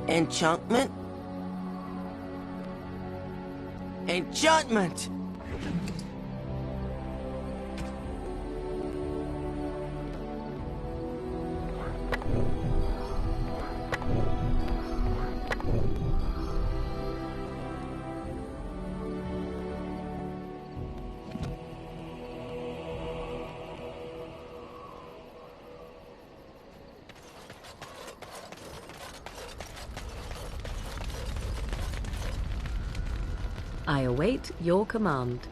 Enchantment? Enchantment! I await your command.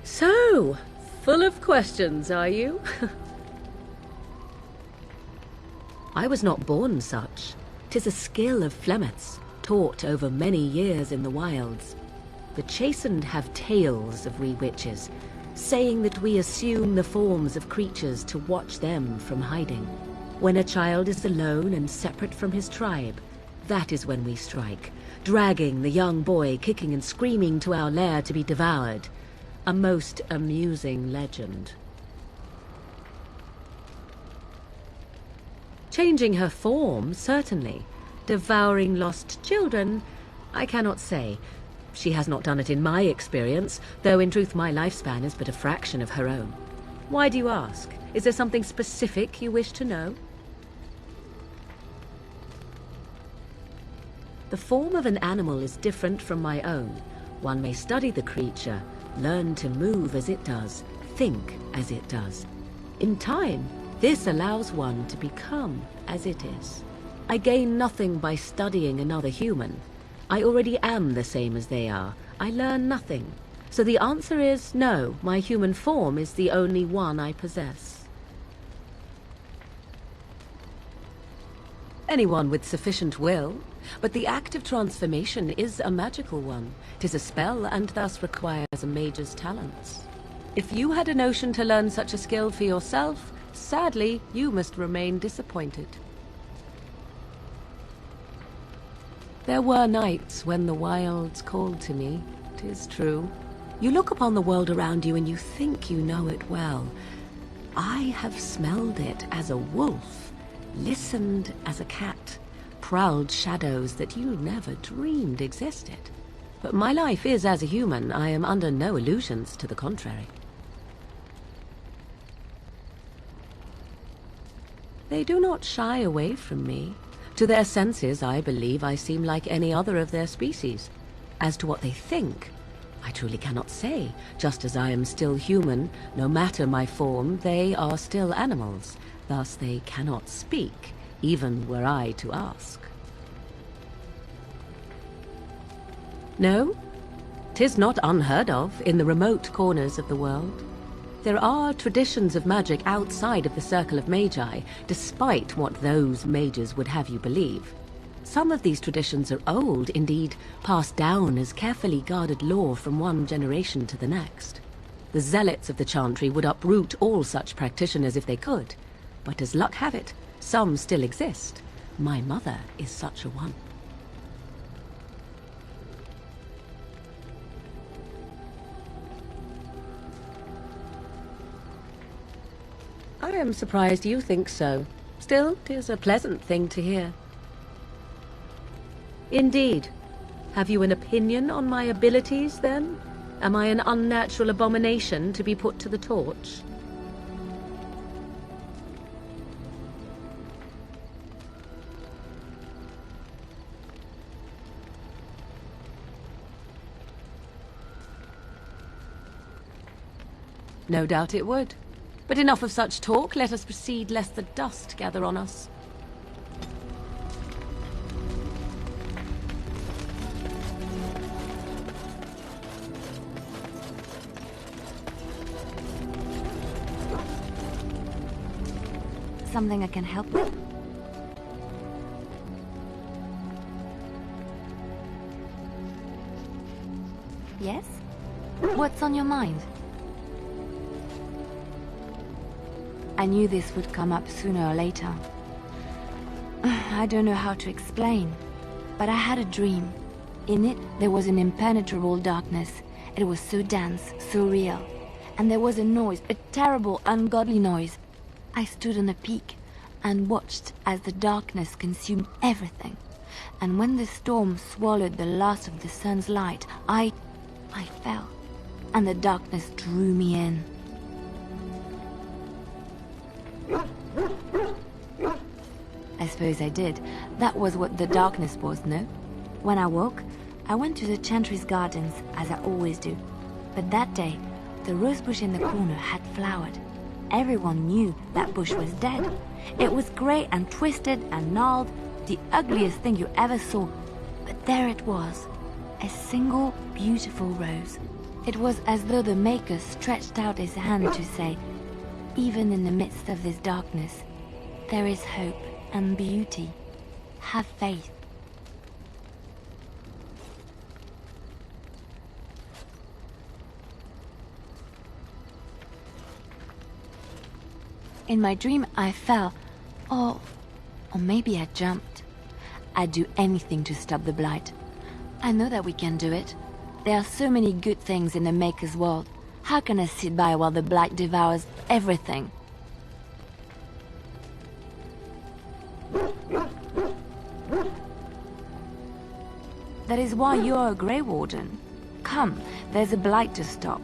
So, full of questions, are you? I was not born such. 'Tis a skill of Flemeth's, taught over many years in the wilds. The chastened have tales of we witches, saying that we assume the forms of creatures to watch them from hiding. When a child is alone and separate from his tribe, that is when we strike, dragging the young boy kicking and screaming to our lair to be devoured. A most amusing legend. Changing her form, certainly. Devouring lost children, I cannot say. She has not done it in my experience, though in truth my lifespan is but a fraction of her own. Why do you ask? Is there something specific you wish to know? The form of an animal is different from my own. One may study the creature, learn to move as it does, think as it does. In time, this allows one to become as it is. I gain nothing by studying another human. I already am the same as they are. I learn nothing. So the answer is no, my human form is the only one I possess. Anyone with sufficient will, but the act of transformation is a magical one. 'Tis a spell and thus requires a mage's talents. If you had a notion to learn such a skill for yourself, sadly, you must remain disappointed. There were nights when the wilds called to me, 'tis true. You look upon the world around you and you think you know it well. I have smelled it as a wolf, listened as a cat, prowled shadows that you never dreamed existed. But my life is as a human. I am under no illusions to the contrary. They do not shy away from me. To their senses, I believe I seem like any other of their species. As to what they think, I truly cannot say. Just as I am still human, no matter my form, they are still animals. Thus they cannot speak, even were I to ask. No, 'tis not unheard of in the remote corners of the world. There are traditions of magic outside of the circle of magi, despite what those mages would have you believe. Some of these traditions are old, indeed, passed down as carefully guarded lore from one generation to the next. The zealots of the chantry would uproot all such practitioners if they could, but as luck have it, some still exist. My mother is such a one. I am surprised you think so. Still, 'tis a pleasant thing to hear. Indeed. Have you an opinion on my abilities, then? Am I an unnatural abomination to be put to the torch? No doubt it would. But enough of such talk. Let us proceed, lest the dust gather on us. Something I can help with? Yes? What's on your mind? I knew this would come up sooner or later. I don't know how to explain, but I had a dream. In it, there was an impenetrable darkness. It was so dense, so real. And there was a noise, a terrible, ungodly noise. I stood on a peak and watched as the darkness consumed everything. And when the storm swallowed the last of the sun's light, I fell, and the darkness drew me in. I suppose I did. That was what the darkness was, no? When I woke, I went to the Chantry's gardens, as I always do. But that day, the rosebush in the corner had flowered. Everyone knew that bush was dead. It was grey and twisted and gnarled, the ugliest thing you ever saw. But there it was, a single beautiful rose. It was as though the Maker stretched out his hand to say, even in the midst of this darkness, there is hope and beauty. Have faith. In my dream, I fell, or maybe I jumped. I'd do anything to stop the Blight. I know that we can do it. There are so many good things in the Maker's world. How can I sit by while the Blight devours everything? That is why you're a Grey Warden. Come, there's a Blight to stop.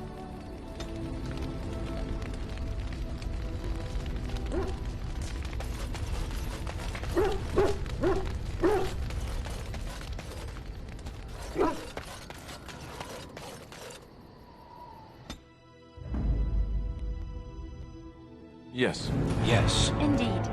Yes. Yes. Indeed.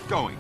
going.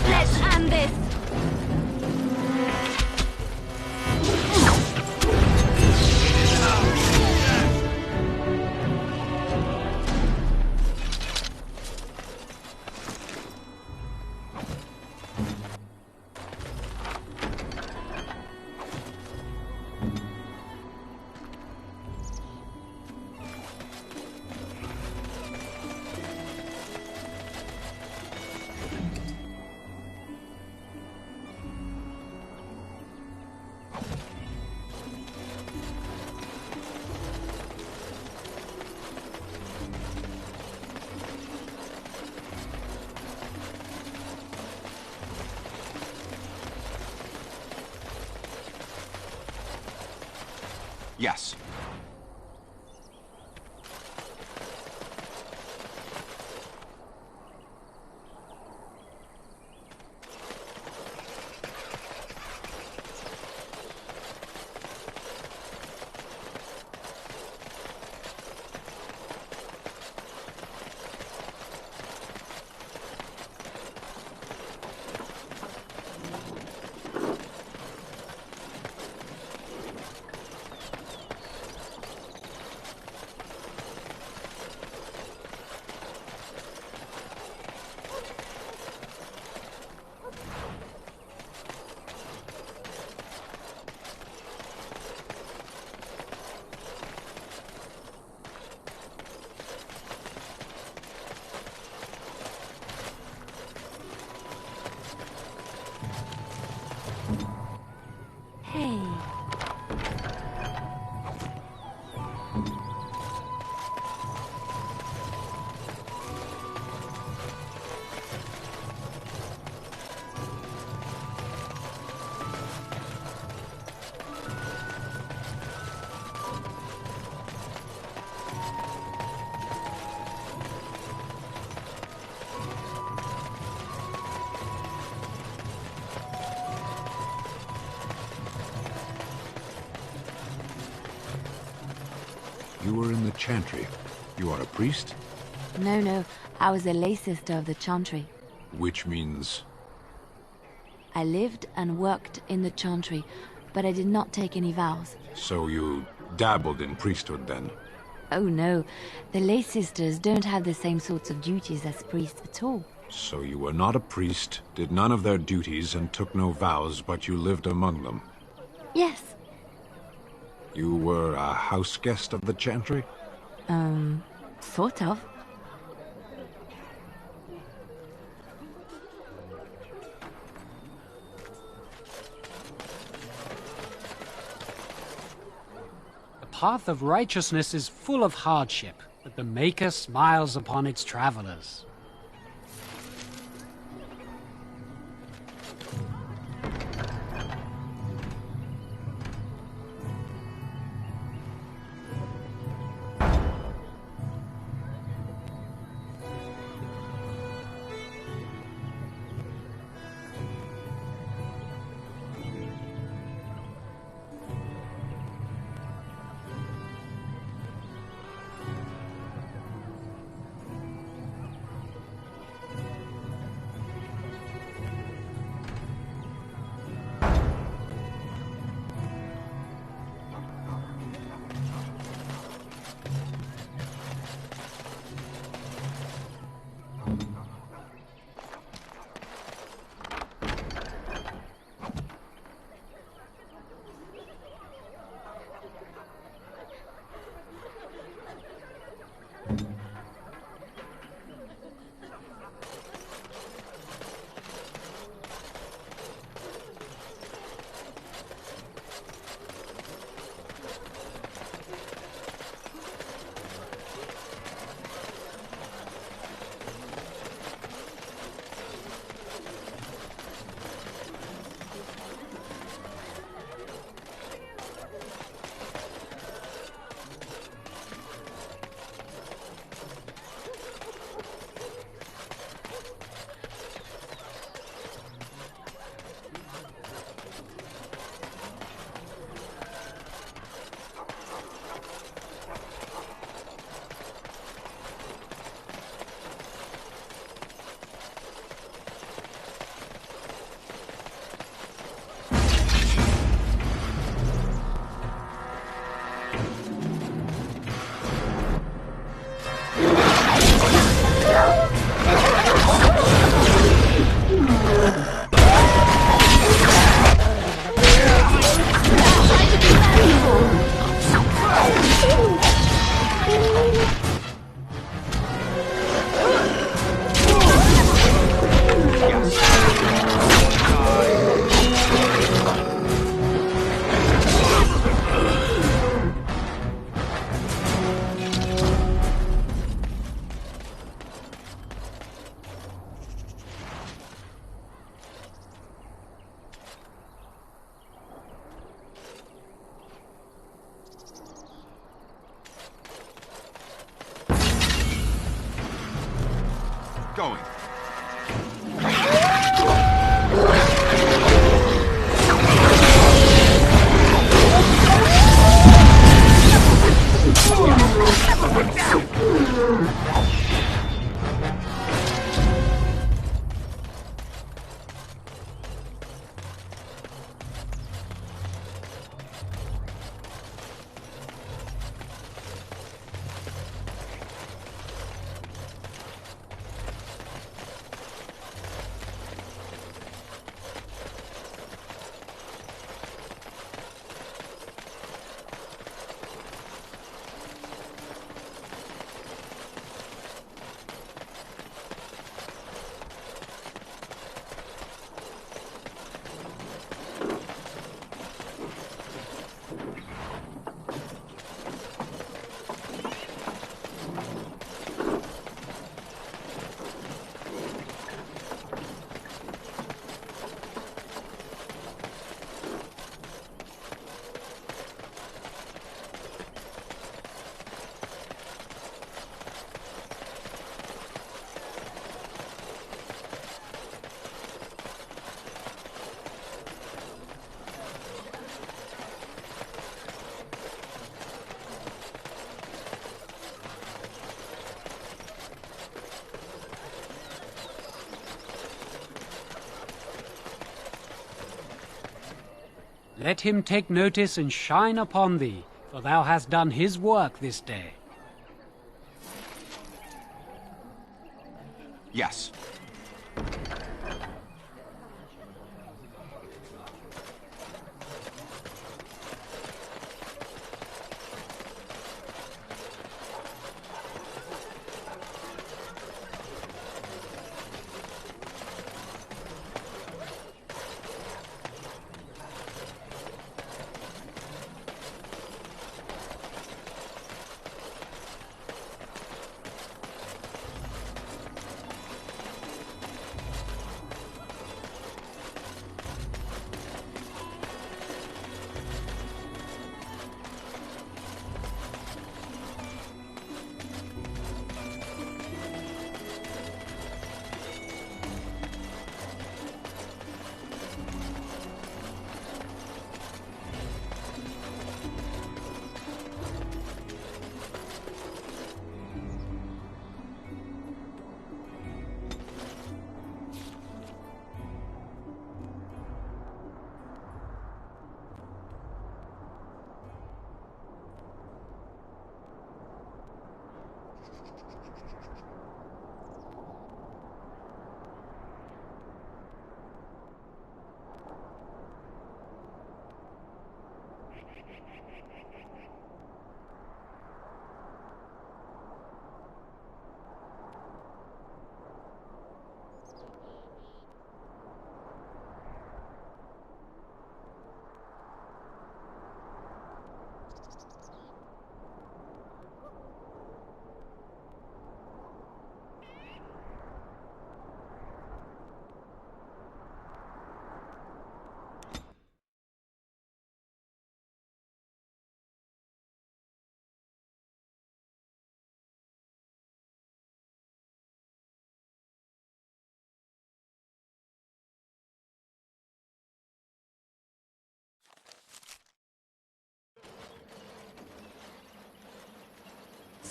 Let's end this! Yes. Hey. You were in the Chantry. You are a priest? No, I was a lay sister of the Chantry. Which means... I lived and worked in the Chantry, but I did not take any vows. So you dabbled in priesthood then? Oh no, the lay sisters don't have the same sorts of duties as priests at all. So you were not a priest, did none of their duties, and took no vows, but you lived among them? Yes. You were a house guest of the Chantry? Sort of. The path of righteousness is full of hardship, but the Maker smiles upon its travelers. going. Let him take notice and shine upon thee, for thou hast done his work this day. Yes.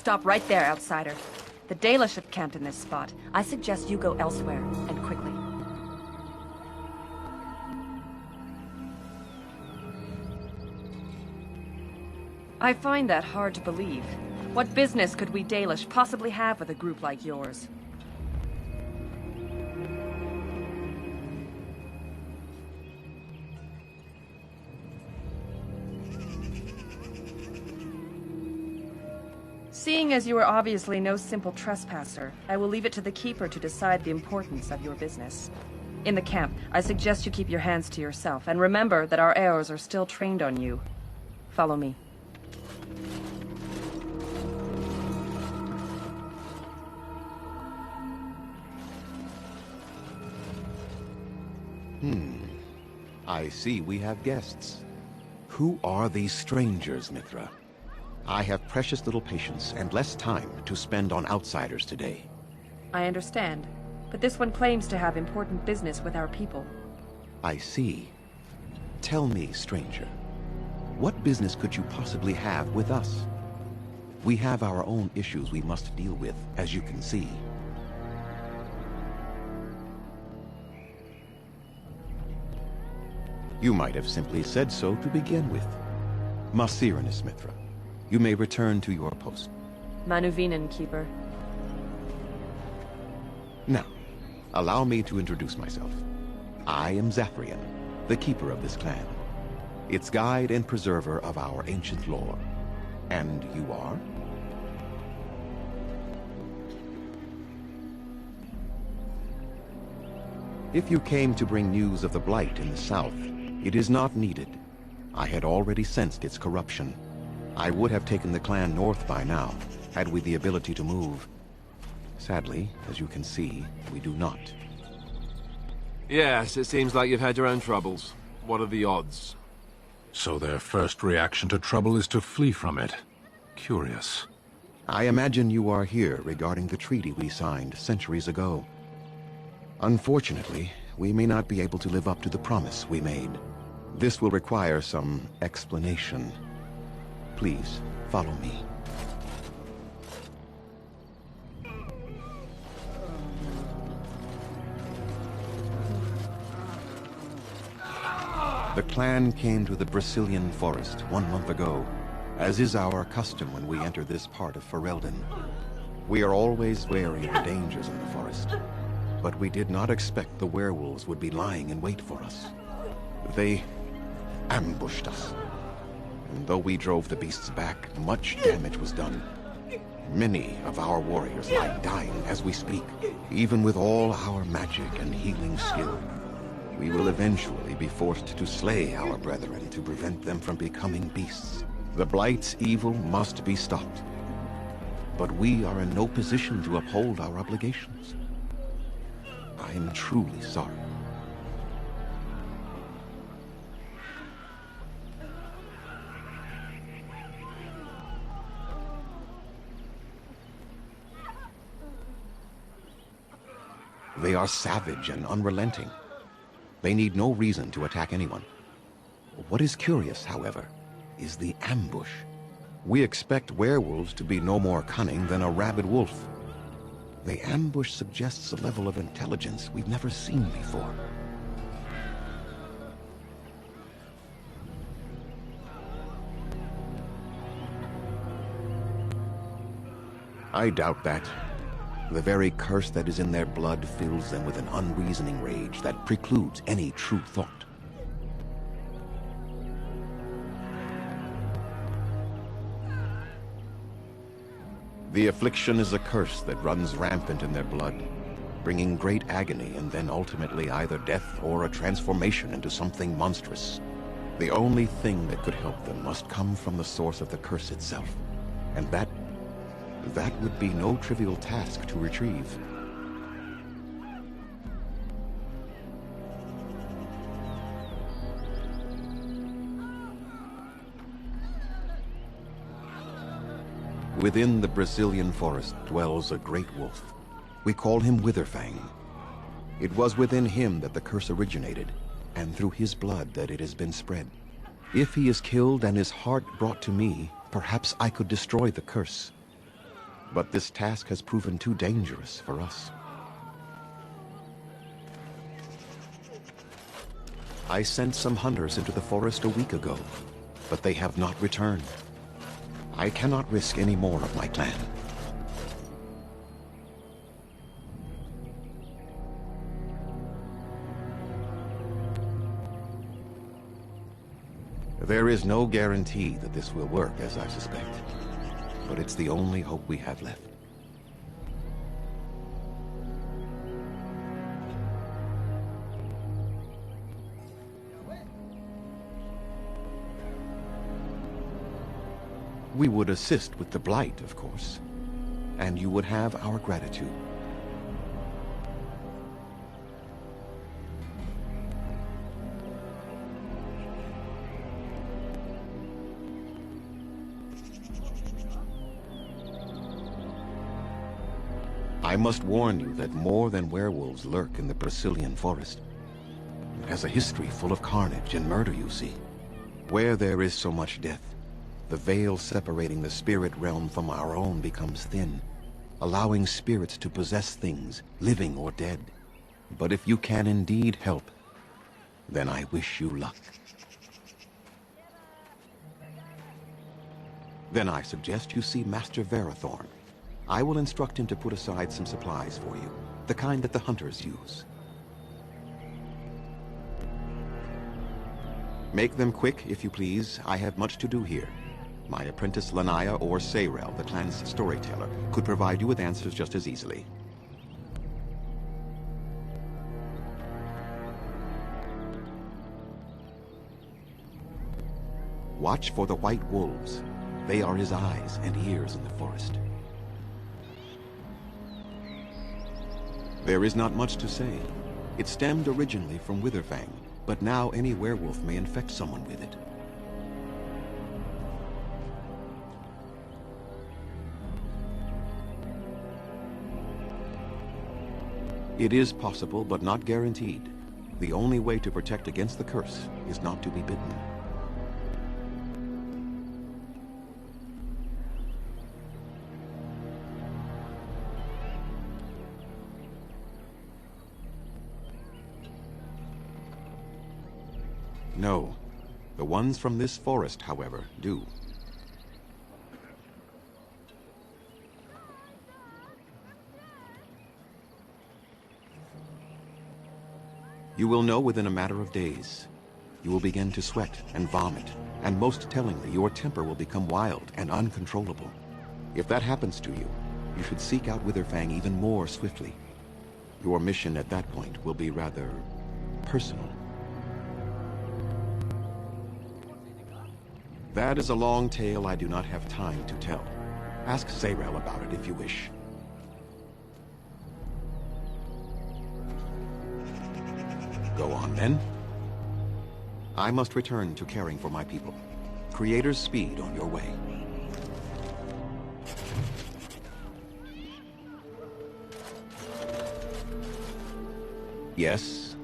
Stop right there, outsider. The Dalish have camped in this spot. I suggest you go elsewhere, and quickly. I find that hard to believe. What business could we Dalish possibly have with a group like yours? Seeing as you are obviously no simple trespasser, I will leave it to the Keeper to decide the importance of your business. In the camp, I suggest you keep your hands to yourself, and remember that our arrows are still trained on you. Follow me. I see we have guests. Who are these strangers, Mithra? I have precious little patience and less time to spend on outsiders today. I understand. But this one claims to have important business with our people. I see. Tell me, stranger, what business could you possibly have with us? We have our own issues we must deal with, as you can see. You might have simply said so to begin with. Masiranus Mithra, you may return to your post. Manuvinen, Keeper. Now, allow me to introduce myself. I am Zafrian, the keeper of this clan, its guide and preserver of our ancient lore. And you are? If you came to bring news of the Blight in the south, it is not needed. I had already sensed its corruption. I would have taken the clan north by now, had we the ability to move. Sadly, as you can see, we do not. Yes, it seems like you've had your own troubles. What are the odds? So their first reaction to trouble is to flee from it. Curious. I imagine you are here regarding the treaty we signed centuries ago. Unfortunately, we may not be able to live up to the promise we made. This will require some explanation. Please, follow me. The clan came to the Brazilian forest 1 month ago, as is our custom when we enter this part of Ferelden. We are always wary of the dangers in the forest, but we did not expect the werewolves would be lying in wait for us. They ambushed us, and though we drove the beasts back, much damage was done. Many of our warriors lie dying as we speak. Even with all our magic and healing skill, we will eventually be forced to slay our brethren to prevent them from becoming beasts. The Blight's evil must be stopped, but we are in no position to uphold our obligations. I am truly sorry. They are savage and unrelenting. They need no reason to attack anyone. What is curious, however, is the ambush. We expect werewolves to be no more cunning than a rabid wolf. The ambush suggests a level of intelligence we've never seen before. I doubt that. The very curse that is in their blood fills them with an unreasoning rage that precludes any true thought. The affliction is a curse that runs rampant in their blood, bringing great agony and then ultimately either death or a transformation into something monstrous. The only thing that could help them must come from the source of the curse itself, and that would be no trivial task to retrieve. Within the Brazilian forest dwells a great wolf. We call him Witherfang. It was within him that the curse originated, and through his blood that it has been spread. If he is killed and his heart brought to me, perhaps I could destroy the curse. But this task has proven too dangerous for us. I sent some hunters into the forest a week ago, but they have not returned. I cannot risk any more of my clan. There is no guarantee that this will work, as I suspect. But it's the only hope we have left. We would assist with the Blight, of course, and you would have our gratitude. I I must warn you that more than werewolves lurk in the Brazilian forest. It has a history full of carnage and murder, you see. Where there is so much death, the veil separating the spirit realm from our own becomes thin, allowing spirits to possess things, living or dead. But if you can indeed help, then I wish you luck. Then I suggest you see Master Verathorn. I will instruct him to put aside some supplies for you, the kind that the hunters use. Make them quick, if you please. I have much to do here. My apprentice Lanaya or Sayrel, the clan's storyteller, could provide you with answers just as easily. Watch for the white wolves. They are his eyes and ears in the forest. There is not much to say. It stemmed originally from Witherfang, but now any werewolf may infect someone with it. It is possible, but not guaranteed. The only way to protect against the curse is not to be bitten. No. The ones from this forest, however, do. You will know within a matter of days. You will begin to sweat and vomit, and most tellingly, your temper will become wild and uncontrollable. If that happens to you, you should seek out Witherfang even more swiftly. Your mission at that point will be rather personal. That is a long tale I do not have time to tell. Ask Sayrel about it if you wish. Go on, then. I must return to caring for my people. Creator's speed on your way. Yes?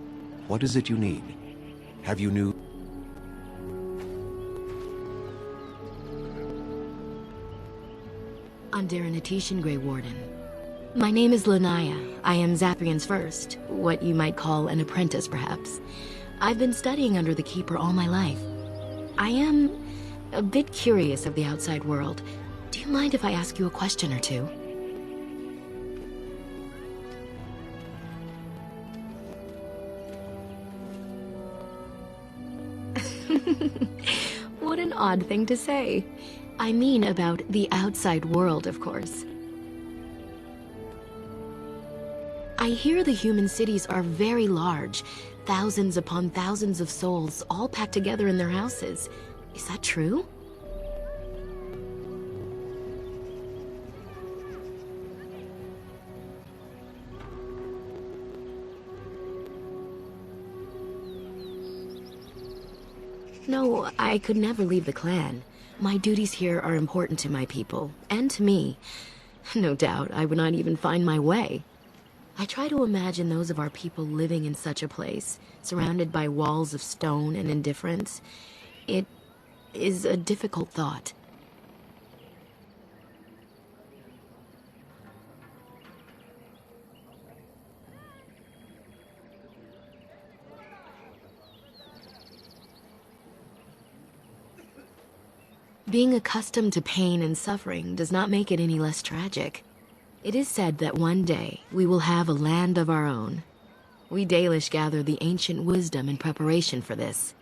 What is it you need? Have you new... I'm Daranatishan, Grey Warden. My name is Lanaya. I am Zathrian's first, what you might call an apprentice, perhaps. I've been studying under the Keeper all my life. I am a bit curious of the outside world. Do you mind if I ask you a question or two? What an odd thing to say. I mean about the outside world, of course. I hear the human cities are very large, thousands upon thousands of souls, all packed together in their houses. Is that true? No, I could never leave the clan. My duties here are important to my people, and to me. No doubt, I would not even find my way. I try to imagine those of our people living in such a place, surrounded by walls of stone and indifference. It is a difficult thought. Being accustomed to pain and suffering does not make it any less tragic. It is said that one day we will have a land of our own. We Dalish gather the ancient wisdom in preparation for this.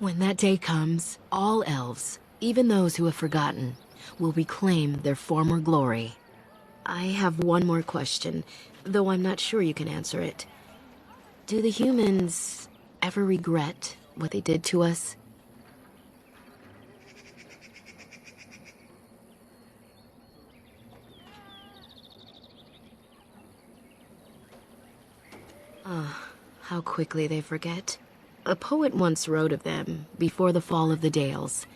When that day comes, all elves, even those who have forgotten, will reclaim their former glory. I have one more question, though I'm not sure you can answer it. Do the humans ever regret what they did to us? How quickly they forget. A poet once wrote of them, before the fall of the Dales.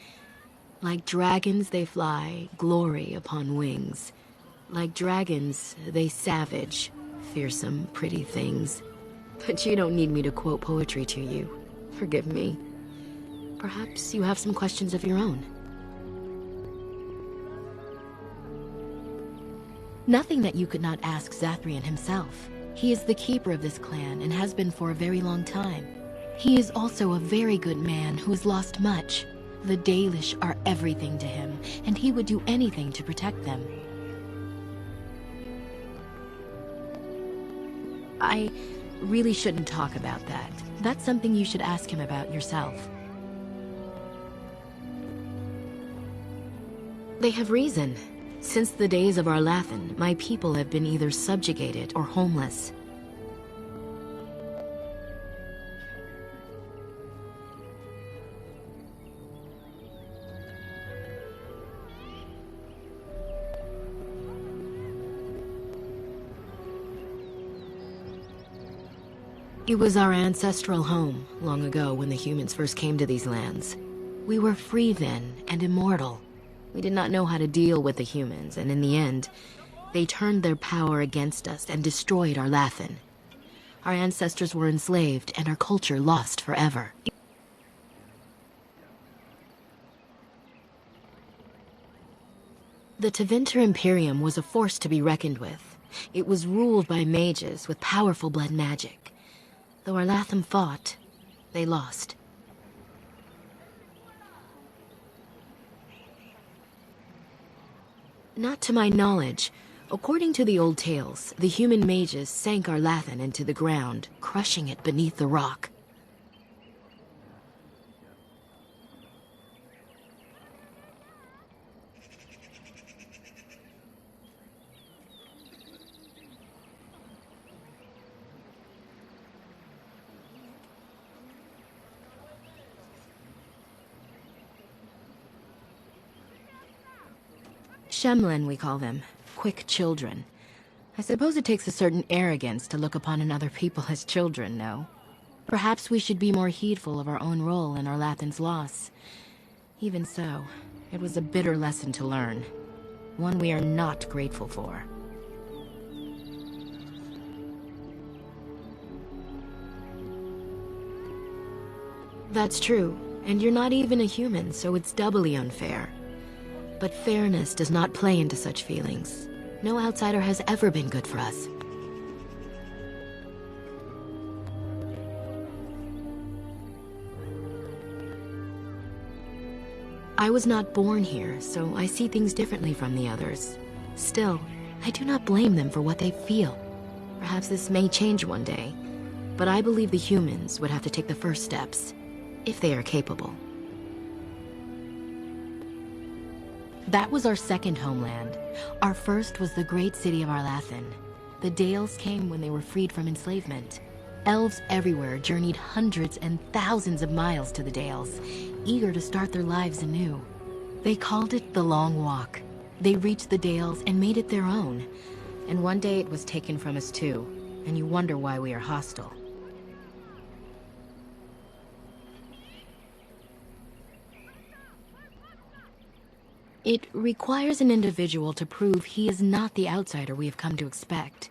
Like dragons they fly, glory upon wings. Like dragons, they savage, fearsome, pretty things. But you don't need me to quote poetry to you. Forgive me. Perhaps you have some questions of your own. Nothing that you could not ask Zathrian himself. He is the keeper of this clan and has been for a very long time. He is also a very good man who has lost much. The Dalish are everything to him, and he would do anything to protect them. I really shouldn't talk about that. That's something you should ask him about yourself. They have reason. Since the days of Arlathan, my people have been either subjugated or homeless. It was our ancestral home, long ago when the humans first came to these lands. We were free then, and immortal. We did not know how to deal with the humans, and in the end, they turned their power against us and destroyed Arlathan. Our ancestors were enslaved, and our culture lost forever. The Tevinter Imperium was a force to be reckoned with. It was ruled by mages with powerful blood magic. Though Arlathan fought, they lost. Not to my knowledge. According to the old tales, the human mages sank Arlathan into the ground, crushing it beneath the rock. Shemlin, we call them. Quick children. I suppose it takes a certain arrogance to look upon another people as children, no? Perhaps we should be more heedful of our own role in Arlathan's loss. Even so, it was a bitter lesson to learn. One we are not grateful for. That's true, and you're not even a human, so it's doubly unfair. But fairness does not play into such feelings. No outsider has ever been good for us. I was not born here, so I see things differently from the others. Still, I do not blame them for what they feel. Perhaps this may change one day, but I believe the humans would have to take the first steps, if they are capable. That was our second homeland. Our first was the great city of Arlathan. The Dales came when they were freed from enslavement. Elves everywhere journeyed hundreds and thousands of miles to the Dales, eager to start their lives anew. They called it the Long Walk. They reached the Dales and made it their own. And one day it was taken from us too, and you wonder why we are hostile. It requires an individual to prove he is not the outsider we have come to expect.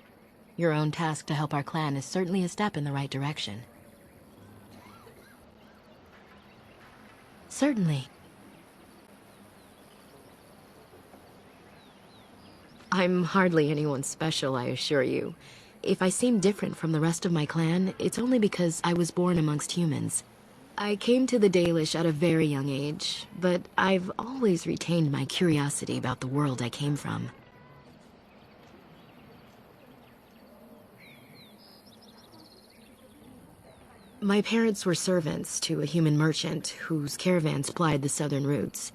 Your own task to help our clan is certainly a step in the right direction. Certainly. I'm hardly anyone special, I assure you. If I seem different from the rest of my clan, it's only because I was born amongst humans. I came to the Dalish at a very young age, but I've always retained my curiosity about the world I came from. My parents were servants to a human merchant whose caravans plied the southern routes.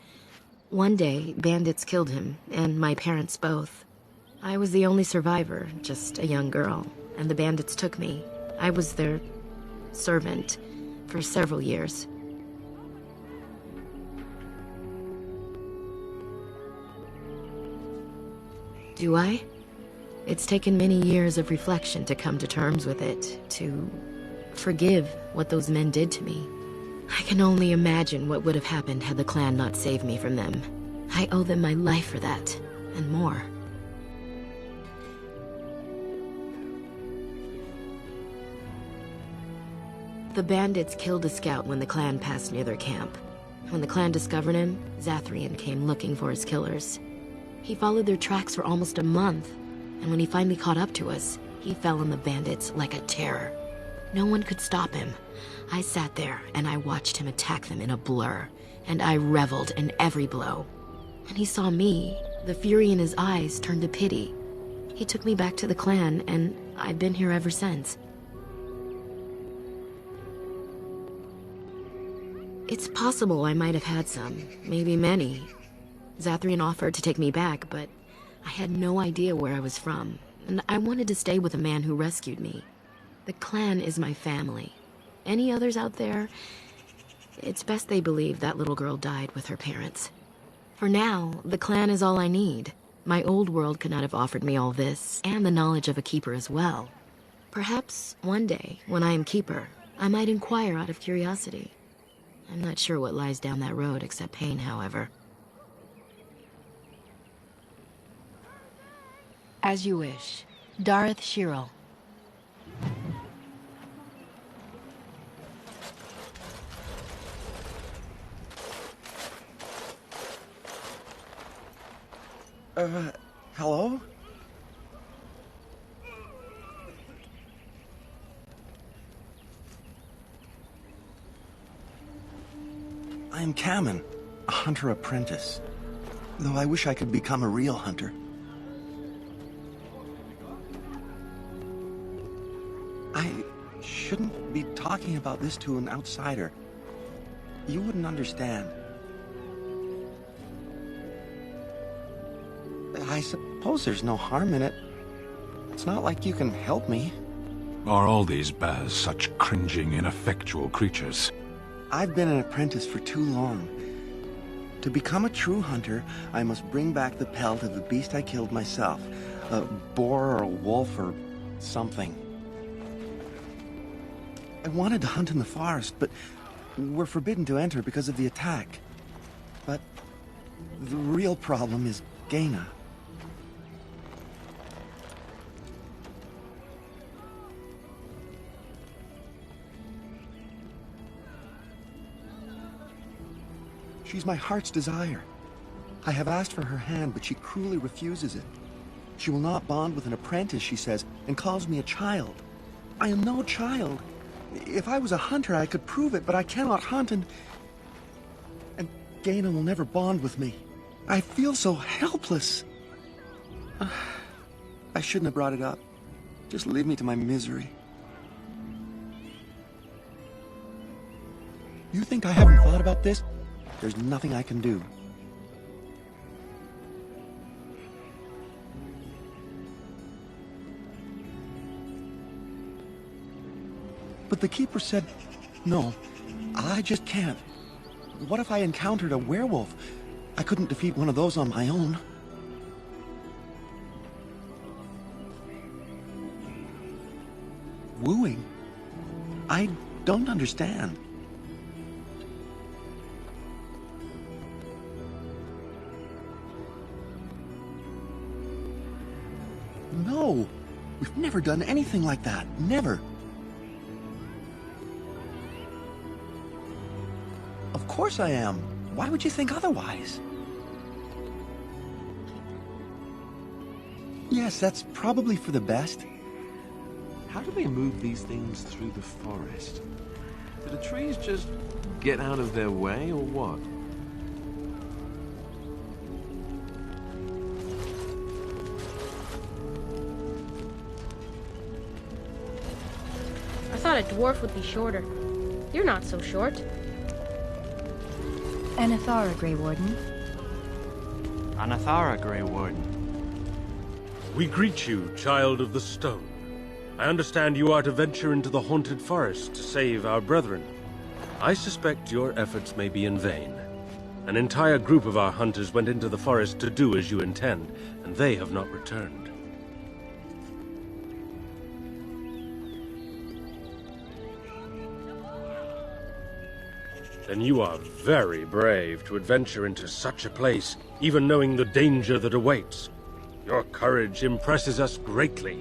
One day, bandits killed him, and my parents both. I was the only survivor, just a young girl, and the bandits took me. I was their servant for several years. Do I? It's taken many years of reflection to come to terms with it, to forgive what those men did to me. I can only imagine what would have happened had the clan not saved me from them. I owe them my life for that, and more. The bandits killed a scout when the clan passed near their camp. When the clan discovered him, Zathrian came looking for his killers. He followed their tracks for almost a month, and when he finally caught up to us, he fell on the bandits like a terror. No one could stop him. I sat there and I watched him attack them in a blur, and I reveled in every blow. When he saw me, the fury in his eyes turned to pity. He took me back to the clan, and I've been here ever since. It's possible I might have had some, maybe many. Zathrian offered to take me back, but I had no idea where I was from, and I wanted to stay with the man who rescued me. The clan is my family. Any others out there, it's best they believe that little girl died with her parents. For now, the clan is all I need. My old world could not have offered me all this, and the knowledge of a keeper as well. Perhaps one day, when I am keeper, I might inquire out of curiosity. I'm not sure what lies down that road except pain, however. As you wish. Dareth Shirel. Hello? I am Kamen, a hunter apprentice. Though I wish I could become a real hunter. I shouldn't be talking about this to an outsider. You wouldn't understand. I suppose there's no harm in it. It's not like you can help me. Are all these Baz such cringing, ineffectual creatures? I've been an apprentice for too long. To become a true hunter, I must bring back the pelt of the beast I killed myself. A boar or a wolf or something. I wanted to hunt in the forest, but we're forbidden to enter because of the attack. But the real problem is Gaina. She's my heart's desire. I have asked for her hand, but she cruelly refuses it. She will not bond with an apprentice, she says, and calls me a child. I am no child. If I was a hunter, I could prove it, but I cannot hunt, and Gaina will never bond with me. I feel so helpless. I shouldn't have brought it up. Just leave me to my misery. You think I haven't thought about this? There's nothing I can do. But the Keeper said, no, I just can't. What if I encountered a werewolf? I couldn't defeat one of those on my own. Wooing? I don't understand. No, we've never done anything like that. Never. Of course I am. Why would you think otherwise? Yes, that's probably for the best. How do they move these things through the forest? Do the trees just get out of their way, or what? I thought a dwarf would be shorter. You're not so short. Anathara, Grey Warden. Anathara, Grey Warden. We greet you, Child of the Stone. I understand you are to venture into the haunted forest to save our brethren. I suspect your efforts may be in vain. An entire group of our hunters went into the forest to do as you intend, and they have not returned. Then you are very brave to adventure into such a place, even knowing the danger that awaits. Your courage impresses us greatly.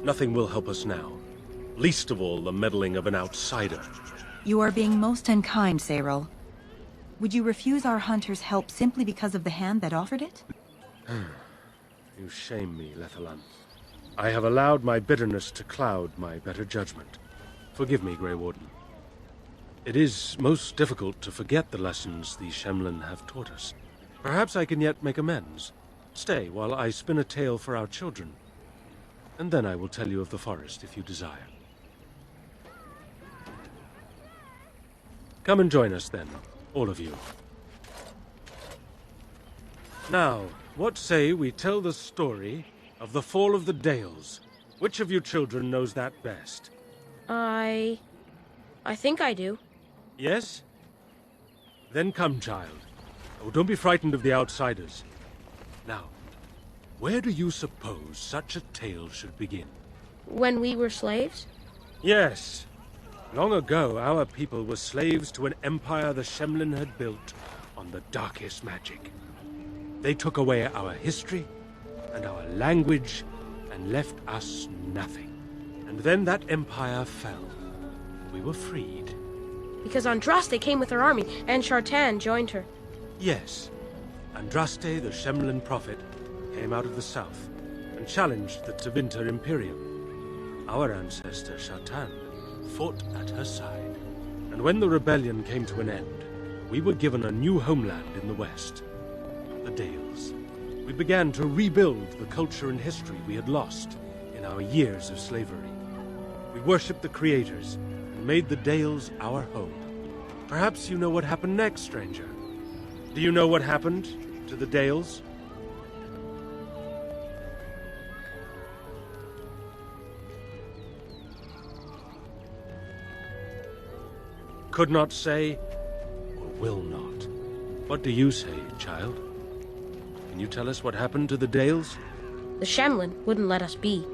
Nothing will help us now. Least of all, the meddling of an outsider. You are being most unkind, Cyril. Would you refuse our hunter's help simply because of the hand that offered it? You shame me, Lethalan. I have allowed my bitterness to cloud my better judgment. Forgive me, Grey Warden. It is most difficult to forget the lessons the Shemlin have taught us. Perhaps I can yet make amends. Stay while I spin a tale for our children. And then I will tell you of the forest if you desire. Come and join us then, all of you. Now, what say we tell the story of the fall of the Dales? Which of you children knows that best? I think I do. Yes? Then come, child. Oh, don't be frightened of the outsiders. Now, where do you suppose such a tale should begin? When we were slaves? Yes. Long ago, our people were slaves to an empire the Shemlin had built on the darkest magic. They took away our history and our language and left us nothing. And then that empire fell. We were freed. Because Andraste came with her army, and Shartan joined her. Yes. Andraste, the Shemlin prophet, came out of the south and challenged the Tevinter Imperium. Our ancestor, Shartan, fought at her side. And when the rebellion came to an end, we were given a new homeland in the west, the Dales. We began to rebuild the culture and history we had lost in our years of slavery. We worshipped the creators and made the Dales our home. Perhaps you know what happened next, stranger. Do you know what happened to the Dales? Could not say, or will not. What do you say, child? Can you tell us what happened to the Dales? The Shemlin wouldn't let us be.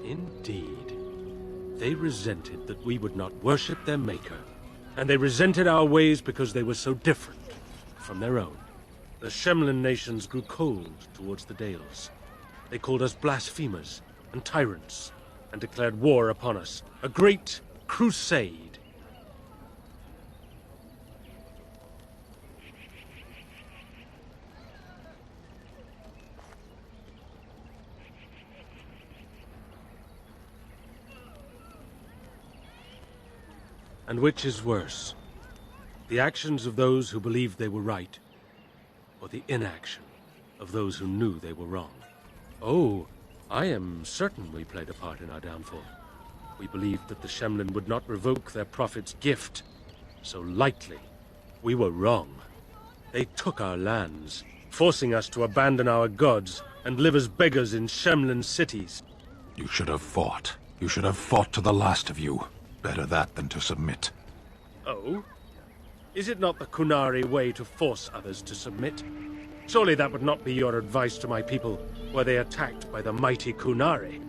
Indeed. They resented that we would not worship their maker. And they resented our ways because they were so different from their own. The Shemlin nations grew cold towards the Dales. They called us blasphemers and tyrants, and declared war upon us. A great crusade. And which is worse? The actions of those who believed they were right, or the inaction of those who knew they were wrong? Oh, I am certain we played a part in our downfall. We believed that the Shemlin would not revoke their prophet's gift so lightly. We were wrong. They took our lands, forcing us to abandon our gods and live as beggars in Shemlin cities. You should have fought. You should have fought to the last of you. Better that than to submit. Oh? Is it not the Kunari way to force others to submit? Surely that would not be your advice to my people, were they attacked by the mighty Kunari.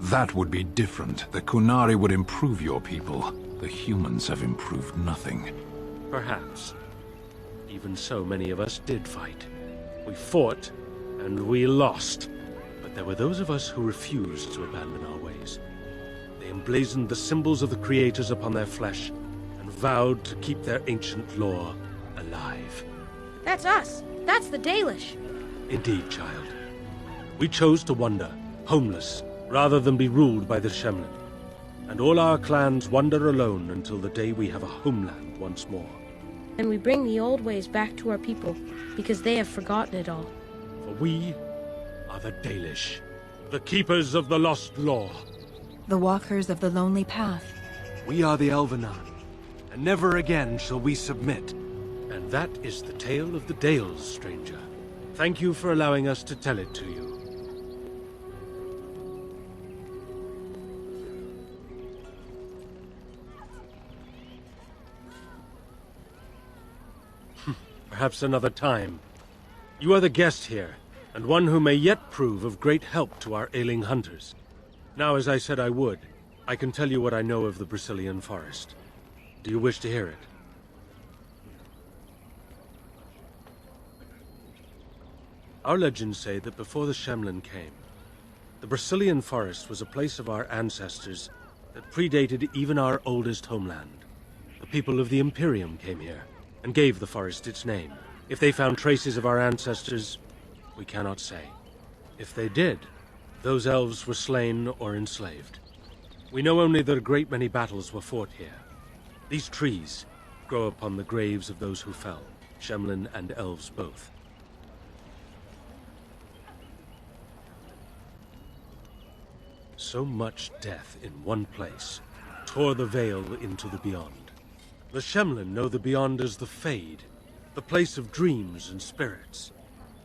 That would be different. The Kunari would improve your people. The humans have improved nothing. Perhaps. Even so, many of us did fight. We fought, and we lost. But there were those of us who refused to abandon our ways. They emblazoned the symbols of the creators upon their flesh, and vowed to keep their ancient lore alive. That's us. That's the Dalish. Indeed, child. We chose to wander, homeless, rather than be ruled by the Shemlin. And all our clans wander alone until the day we have a homeland once more. And we bring the old ways back to our people, because they have forgotten it all. For we are the Dalish, the keepers of the lost lore. The walkers of the lonely path. We are the Elvenan, and never again shall we submit. And that is the tale of the Dales, stranger. Thank you for allowing us to tell it to you. Perhaps another time. You are the guest here, and one who may yet prove of great help to our ailing hunters. Now, as I said I would, I can tell you what I know of the Brazilian forest. Do you wish to hear it? Our legends say that before the Shemlin came, The Brazilian forest was a place of our ancestors that predated even our oldest homeland. The people of the Imperium came here and gave the forest its name. If they found traces of our ancestors, we cannot say. If they did, those elves were slain or enslaved. We know only that a great many battles were fought here. These trees grow upon the graves of those who fell, Shemlin and elves both. So much death in one place tore the veil into the beyond. The Shemlin know the beyond as the Fade, the place of dreams and spirits.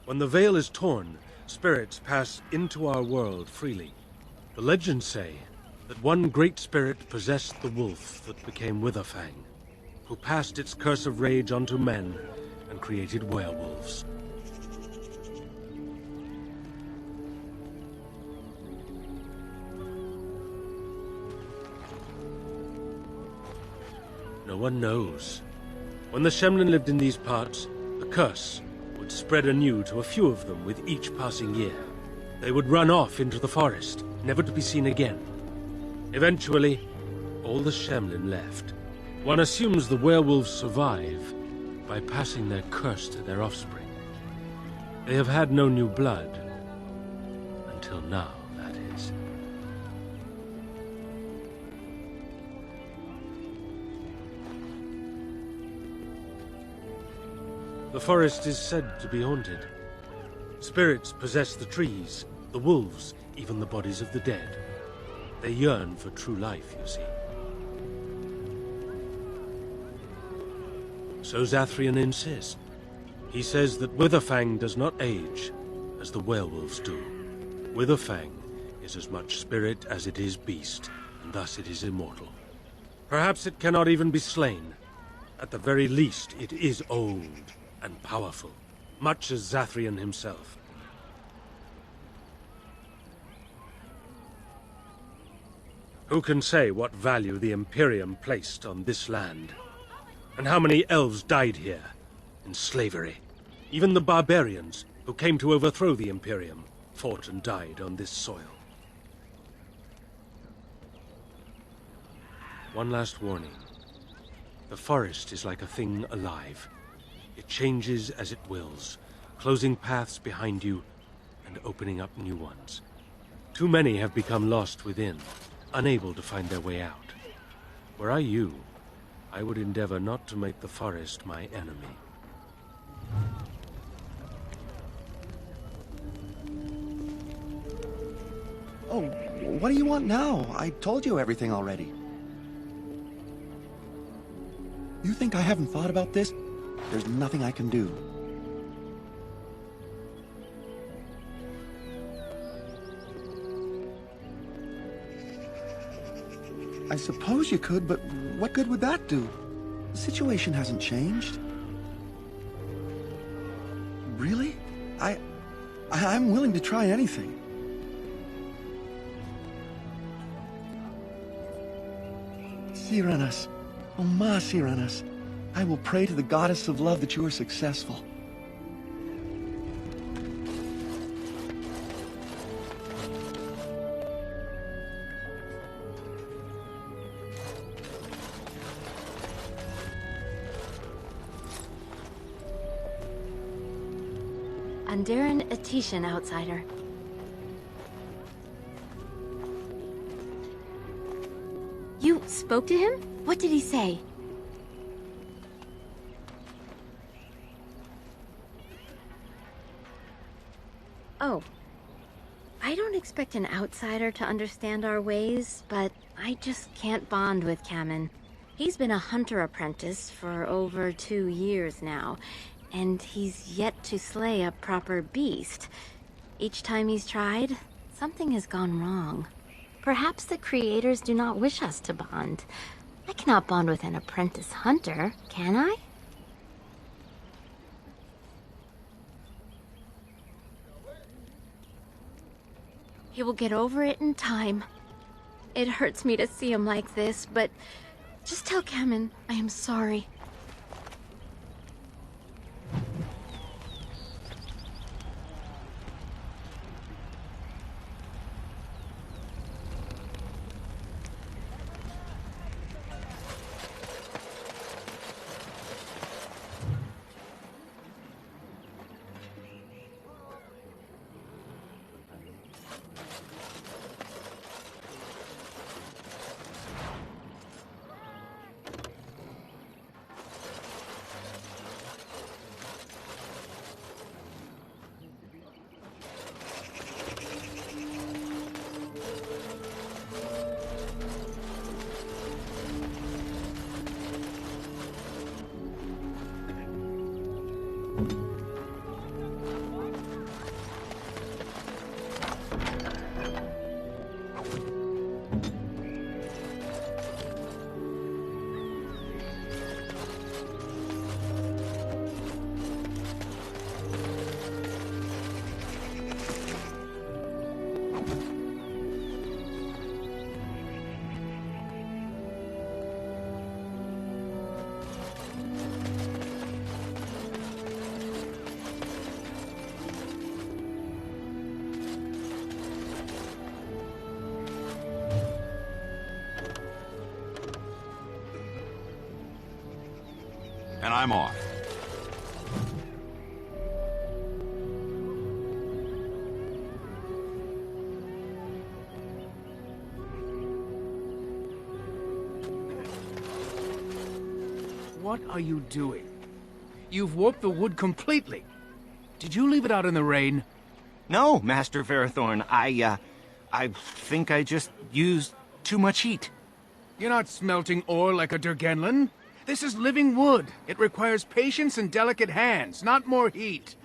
When the veil is torn, spirits pass into our world freely. The legends say that one great spirit possessed the wolf that became Witherfang, who passed its curse of rage onto men and created werewolves. No one knows. When the Shemlin lived in these parts, the curse would spread anew to a few of them with each passing year. They would run off into the forest, never to be seen again. Eventually, all the Shemlin left. One assumes the werewolves survive by passing their curse to their offspring. They have had no new blood. Until now, that is. The forest is said to be haunted. Spirits possess the trees, the wolves, even the bodies of the dead. They yearn for true life, you see. So Zathrian insists. He says that Witherfang does not age, as the werewolves do. Witherfang is as much spirit as it is beast, and thus it is immortal. Perhaps it cannot even be slain. At the very least, it is old and powerful, much as Zathrian himself. Who can say what value the Imperium placed on this land? And how many elves died here, in slavery? Even the barbarians, who came to overthrow the Imperium, fought and died on this soil. One last warning. The forest is like a thing alive. It changes as it wills, closing paths behind you and opening up new ones. Too many have become lost within, unable to find their way out. Were I you, I would endeavor not to make the forest my enemy. Oh, what do you want now? I told you everything already. You think I haven't thought about this? There's nothing I can do. I suppose you could, but what good would that do? The situation hasn't changed. Really? I'm willing to try anything. Siranas, oh ma Siranas, I will pray to the goddess of love that you are successful. Andaran Atishan, outsider. You spoke to him? What did he say? Oh. I don't expect an outsider to understand our ways, but I just can't bond with Kamen. He's been a hunter apprentice for over 2 years now, and he's yet to slay a proper beast. Each time he's tried, something has gone wrong. Perhaps the creators do not wish us to bond. I cannot bond with an apprentice hunter, can I? He will get over it in time. It hurts me to see him like this, but just tell Kamen I am sorry. And I'm off. What are you doing? You've warped the wood completely. Did you leave it out in the rain? No, Master Verithorn. I think I just used too much heat. You're not smelting ore like a Durgenlin. This is living wood. It requires patience and delicate hands, not more heat.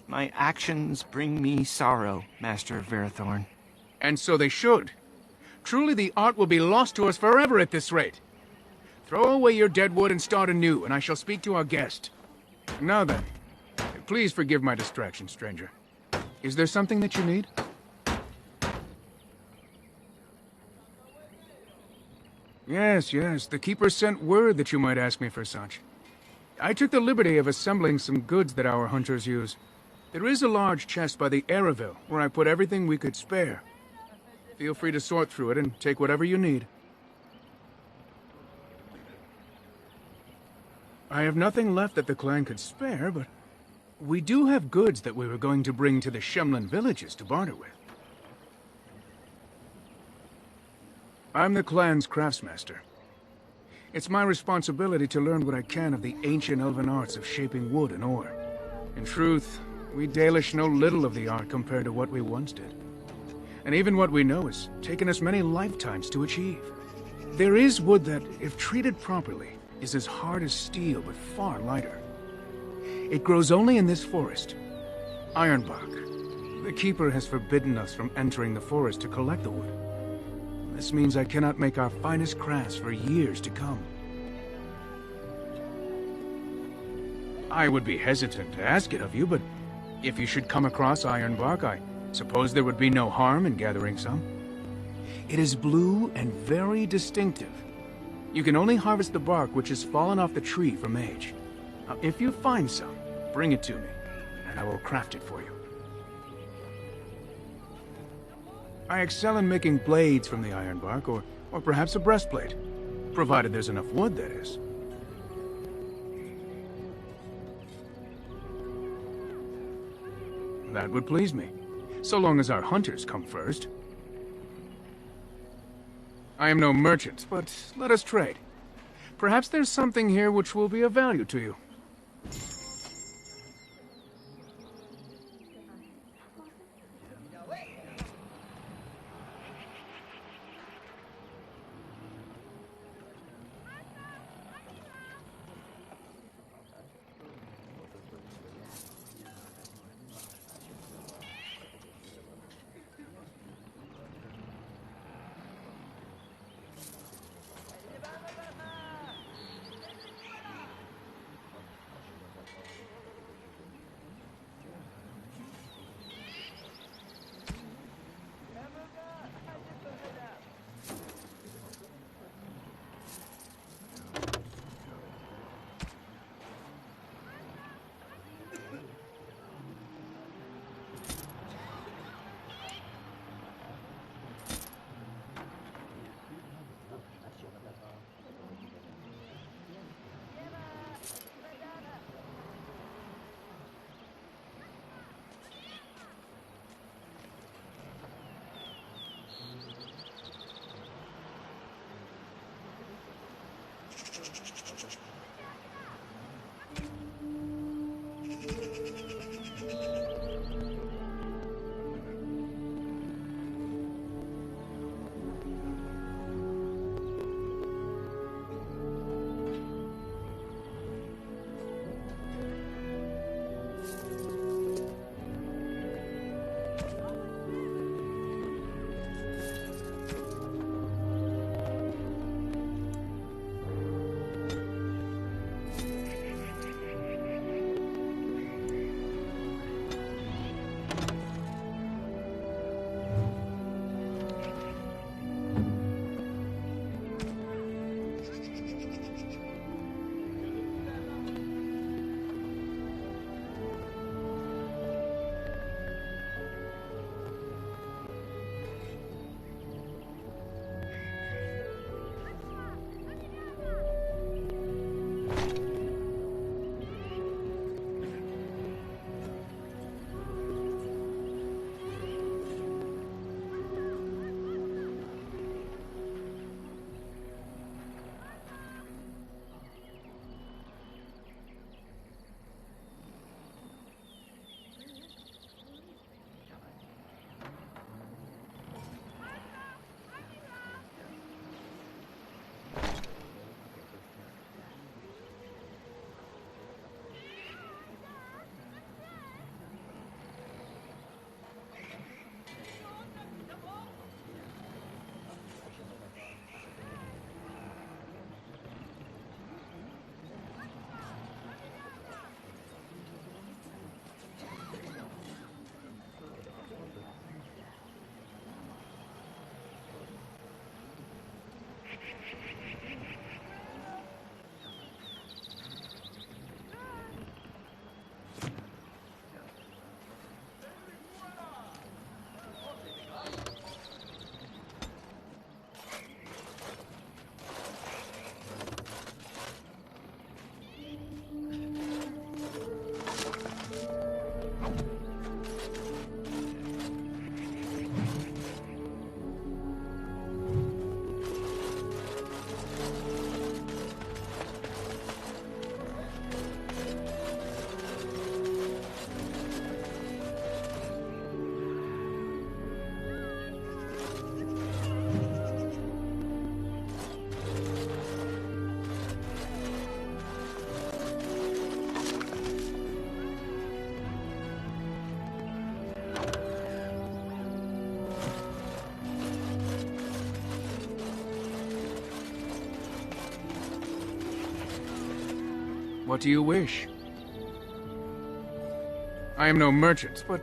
My actions bring me sorrow, Master Verithorn. And so they should. Truly the art will be lost to us forever at this rate. Throw away your dead wood and start anew, and I shall speak to our guest. Now then, please forgive my distraction, stranger. Is there something that you need? Yes, the Keeper sent word that you might ask me for such. I took the liberty of assembling some goods that our hunters use. There is a large chest by the Araville, where I put everything we could spare. Feel free to sort through it and take whatever you need. I have nothing left that the clan could spare, but we do have goods that we were going to bring to the Shemlin villages to barter with. I'm the clan's craftsmaster. It's my responsibility to learn what I can of the ancient elven arts of shaping wood and ore. In truth, we Dalish know little of the art compared to what we once did. And even what we know has taken us many lifetimes to achieve. There is wood that, if treated properly, is as hard as steel but far lighter. It grows only in this forest, Ironbark. The Keeper has forbidden us from entering the forest to collect the wood. This means I cannot make our finest crafts for years to come. I would be hesitant to ask it of you, but if you should come across Ironbark, I suppose there would be no harm in gathering some. It is blue and very distinctive. You can only harvest the bark which has fallen off the tree from age. Now, if you find some, bring it to me, and I will craft it for you. I excel in making blades from the ironbark, or perhaps a breastplate. Provided there's enough wood, that is. That would please me, so long as our hunters come first. I am no merchant, but let us trade. Perhaps there's something here which will be of value to you. What do you wish? I am no merchant, but...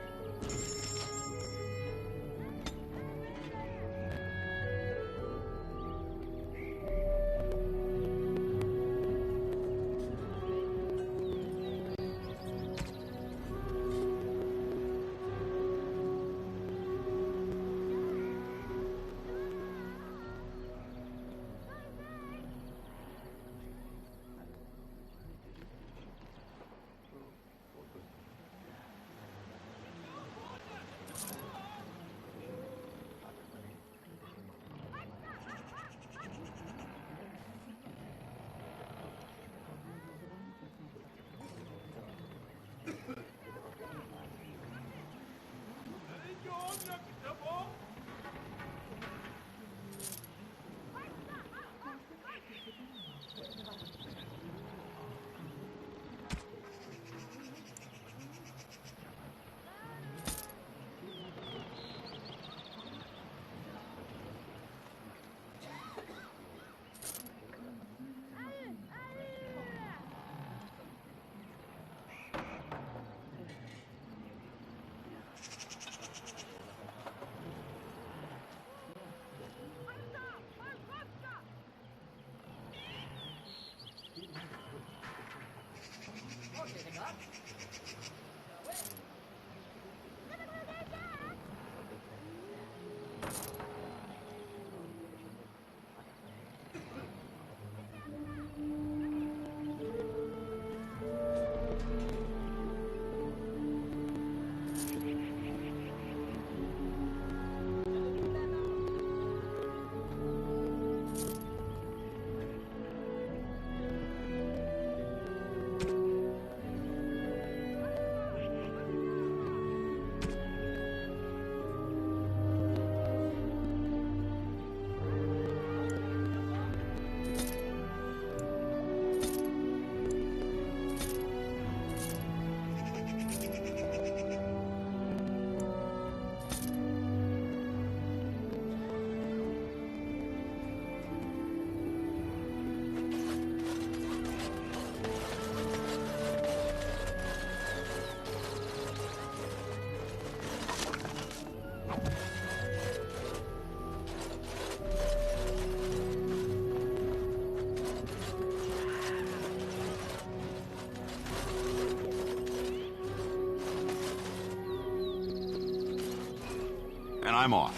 And I'm off.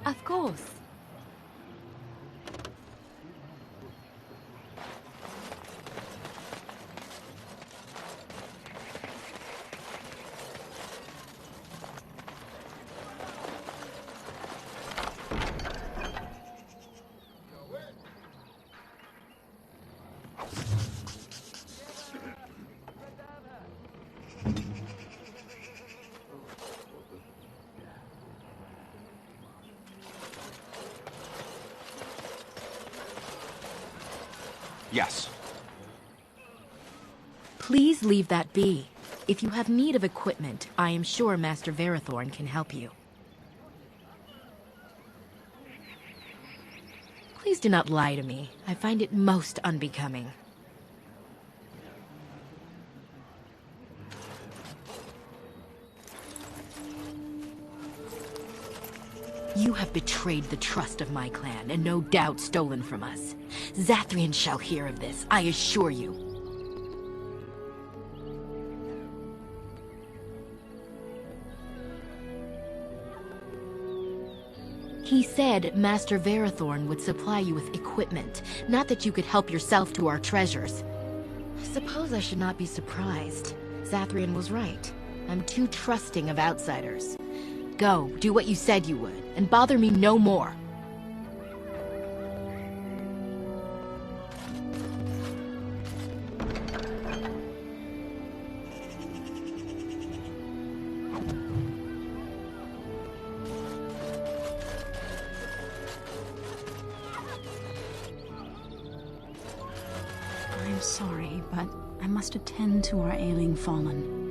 Of course. Yes. Please leave that be. If you have need of equipment, I am sure Master Verathorn can help you. Please do not lie to me. I find it most unbecoming. You have betrayed the trust of my clan, and no doubt stolen from us. Zathrian shall hear of this, I assure you. He said Master Verathorn would supply you with equipment, not that you could help yourself to our treasures. I suppose I should not be surprised. Zathrian was right. I'm too trusting of outsiders. Go, do what you said you would, and bother me no more. I'm sorry, but I must attend to our ailing fallen.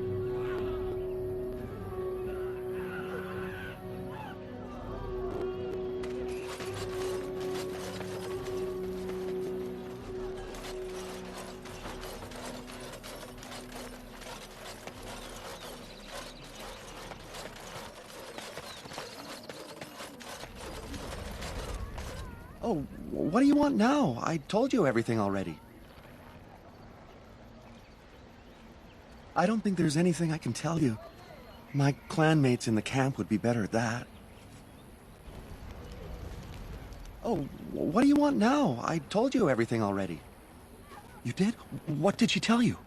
Oh, what do you want now? I told you everything already. I don't think there's anything I can tell you. My clanmates in the camp would be better at that. Oh, what do you want now? I told you everything already. You did? What did she tell you?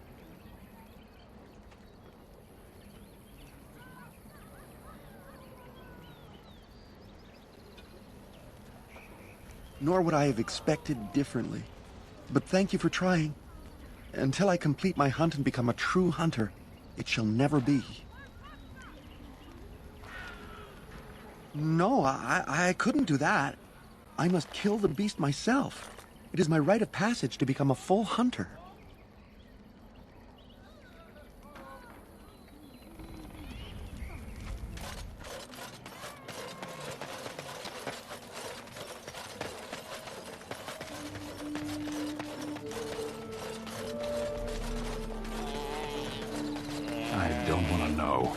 Nor would I have expected differently. But thank you for trying. Until I complete my hunt and become a true hunter, it shall never be. No, I couldn't do that. I must kill the beast myself. It is my rite of passage to become a full hunter. I don't want to know.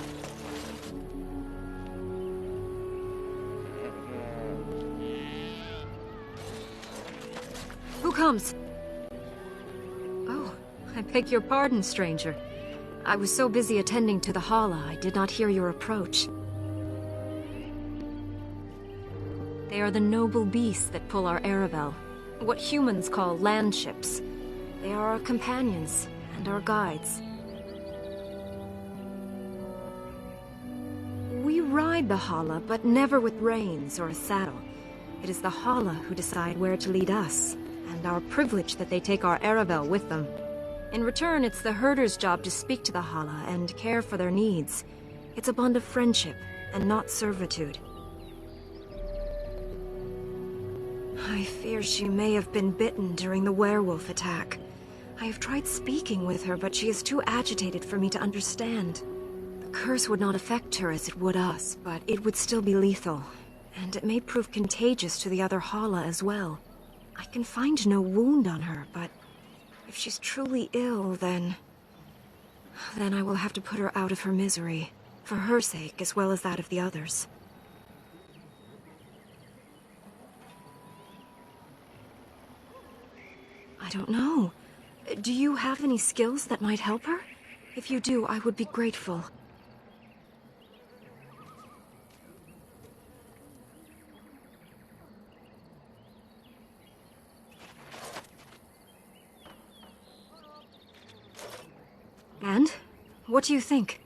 Who comes? Oh, I beg your pardon, stranger. I was so busy attending to the Hala, I did not hear your approach. They are the noble beasts that pull our Aravel, what humans call land ships. They are our companions and our guides. We ride the Hala, but never with reins or a saddle. It is the Hala who decide where to lead us, and our privilege that they take our Aravel with them. In return, it's the herder's job to speak to the Hala and care for their needs. It's a bond of friendship, and not servitude. I fear she may have been bitten during the werewolf attack. I have tried speaking with her, but she is too agitated for me to understand. The curse would not affect her as it would us, but it would still be lethal. And it may prove contagious to the other Hala as well. I can find no wound on her, but if she's truly ill, then I will have to put her out of her misery, for her sake as well as that of the others. I don't know. Do you have any skills that might help her? If you do, I would be grateful. And? What do you think?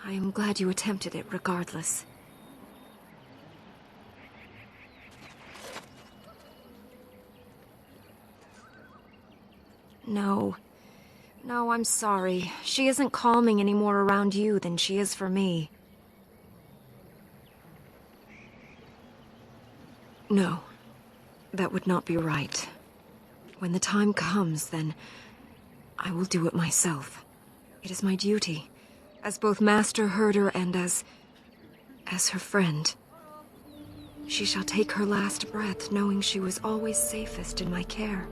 I am glad you attempted it regardless. No. No, I'm sorry. She isn't calming any more around you than she is for me. No. That would not be right. When the time comes, then I will do it myself. It is my duty, as both master herder and as her friend. She shall take her last breath knowing she was always safest in my care.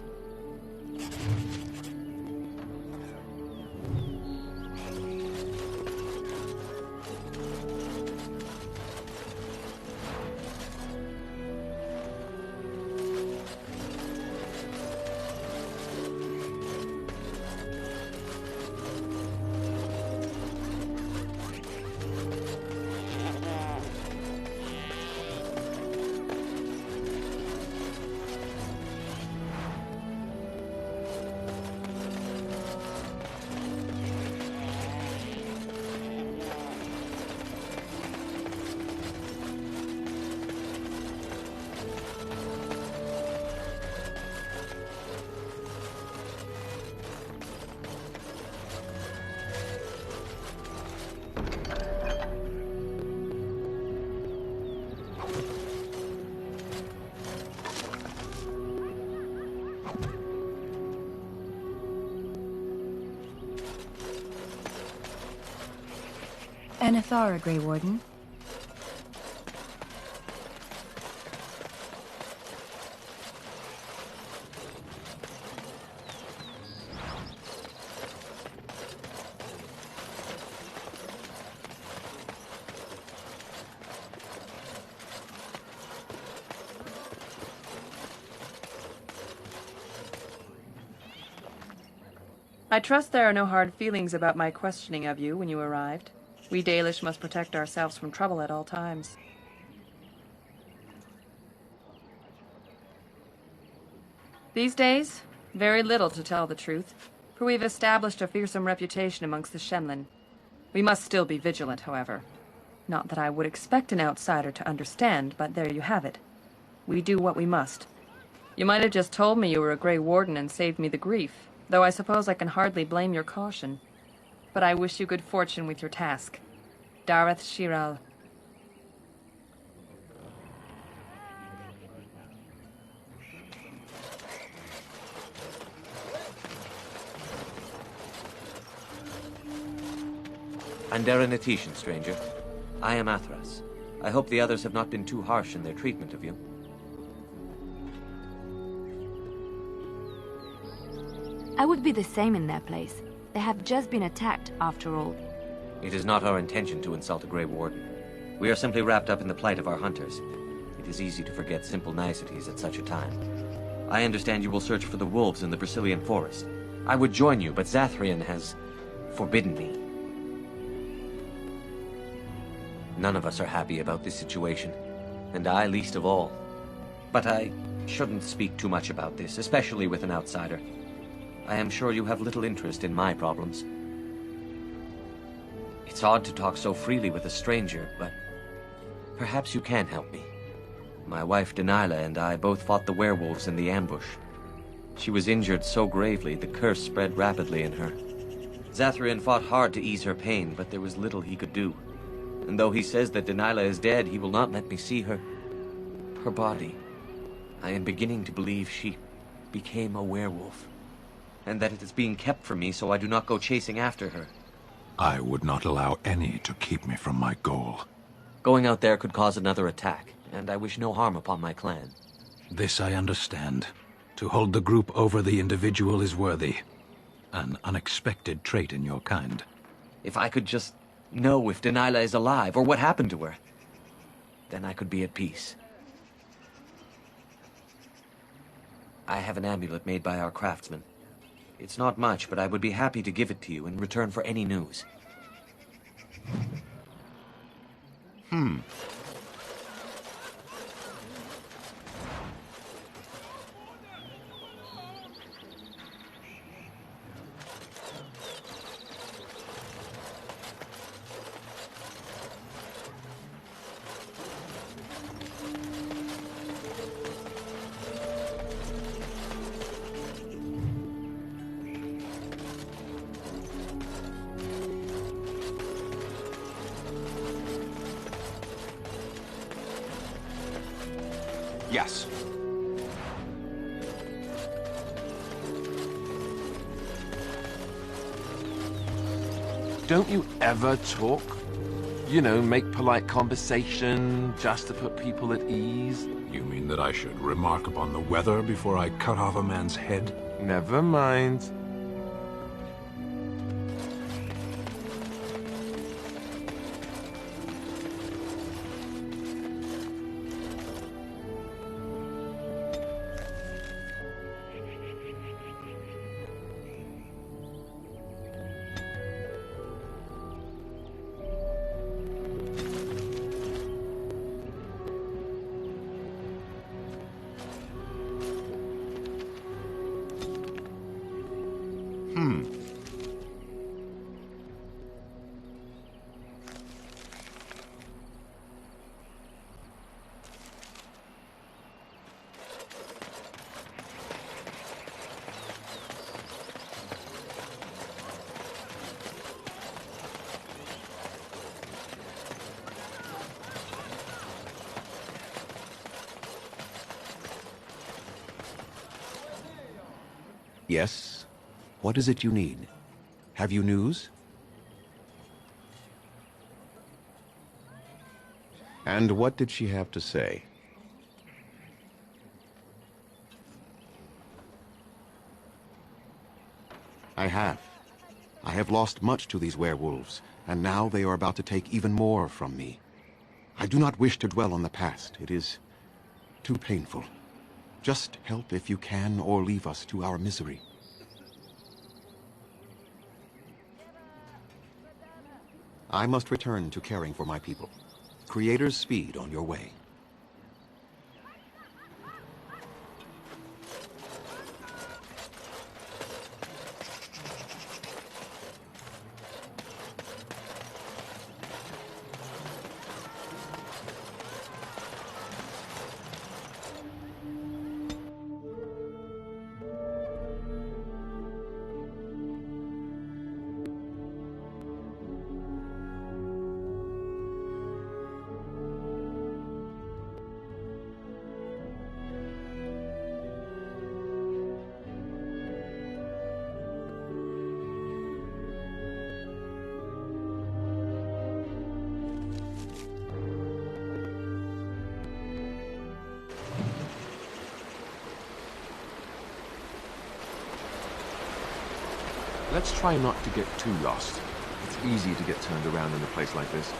Anathara, Grey Warden. I trust there are no hard feelings about my questioning of you when you arrived. We Dalish must protect ourselves from trouble at all times. These days, very little to tell the truth, for we've established a fearsome reputation amongst the Shemlin. We must still be vigilant, however. Not that I would expect an outsider to understand, but there you have it. We do what we must. You might have just told me you were a Grey Warden and saved me the grief, though I suppose I can hardly blame your caution. But I wish you good fortune with your task. Dareth Shiral. Andera Natishan, stranger. I am Athras. I hope the others have not been too harsh in their treatment of you. I would be the same in their place. They have just been attacked, after all. It is not our intention to insult a Grey Warden. We are simply wrapped up in the plight of our hunters. It is easy to forget simple niceties at such a time. I understand you will search for the wolves in the Brazilian forest. I would join you, but Zathrian has forbidden me. None of us are happy about this situation, and I least of all. But I shouldn't speak too much about this, especially with an outsider. I am sure you have little interest in my problems. It's odd to talk so freely with a stranger, but perhaps you can help me. My wife Dalish and I both fought the werewolves in the ambush. She was injured so gravely, the curse spread rapidly in her. Zathrian fought hard to ease her pain, but there was little he could do. And though he says that Dalish is dead, he will not let me see her body. I am beginning to believe she became a werewolf, and that it is being kept from me so I do not go chasing after her. I would not allow any to keep me from my goal. Going out there could cause another attack, and I wish no harm upon my clan. This I understand. To hold the group over the individual is worthy. An unexpected trait in your kind. If I could just know if Dalish is alive, or what happened to her, then I could be at peace. I have an amulet made by our craftsman. It's not much, but I would be happy to give it to you in return for any news. Yes. Don't you ever talk? You know, make polite conversation, just to put people at ease? You mean that I should remark upon the weather before I cut off a man's head? Never mind. Yes? What is it you need? Have you news? And what did she have to say? I have. I have lost much to these werewolves, and now they are about to take even more from me. I do not wish to dwell on the past. It is too painful. Just help if you can, or leave us to our misery. I must return to caring for my people. Creator's speed on your way. Let's try not to get too lost. It's easy to get turned around in a place like this.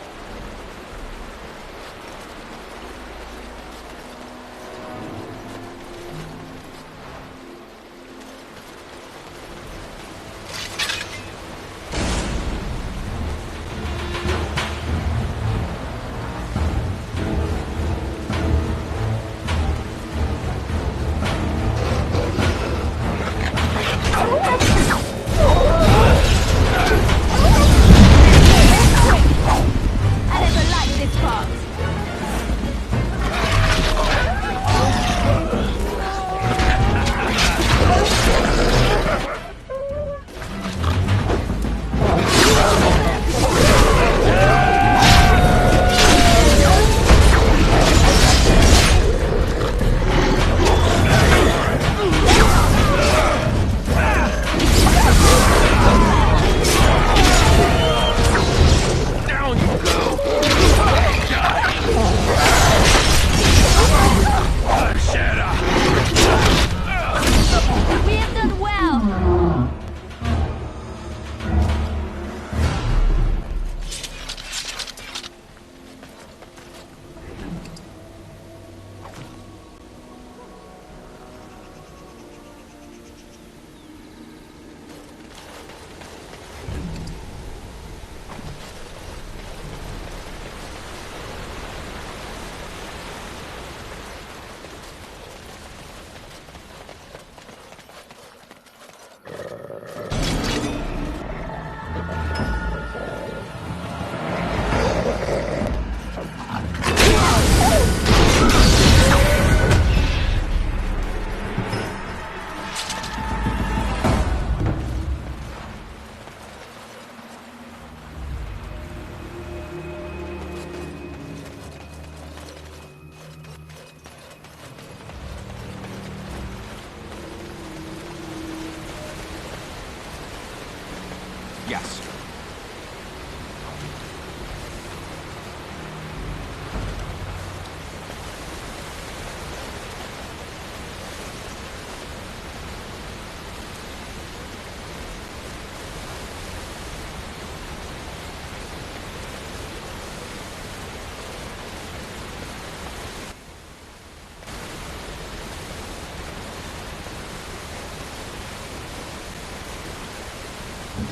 Yes.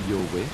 Your wish?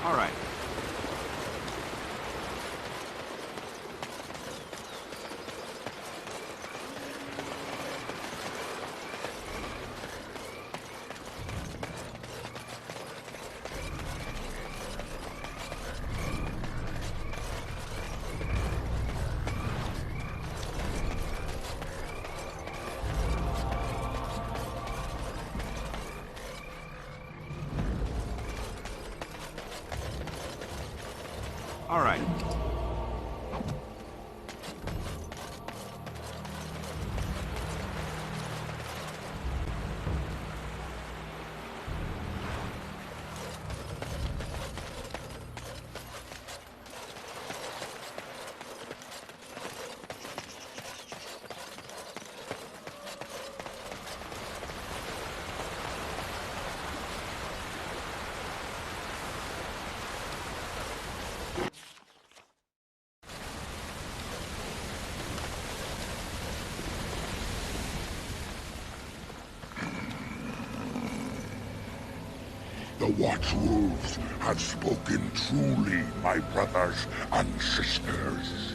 All right. All right. The Watchwolves have spoken truly, my brothers and sisters.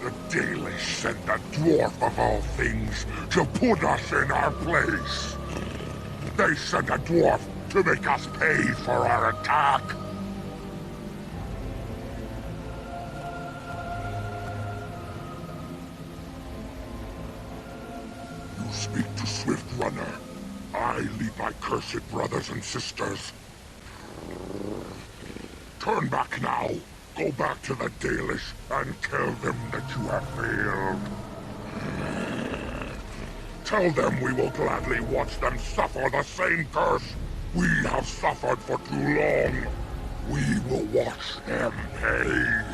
The Dalish sent the dwarf of all things to put us in our place. They sent a dwarf to make us pay for our attack. You speak to Swift Runner. I lead my cursed brothers and sisters. Turn back now. Go back to the Dalish and tell them that you have failed. Tell them we will gladly watch them suffer the same curse we have suffered for too long. We will watch them pay.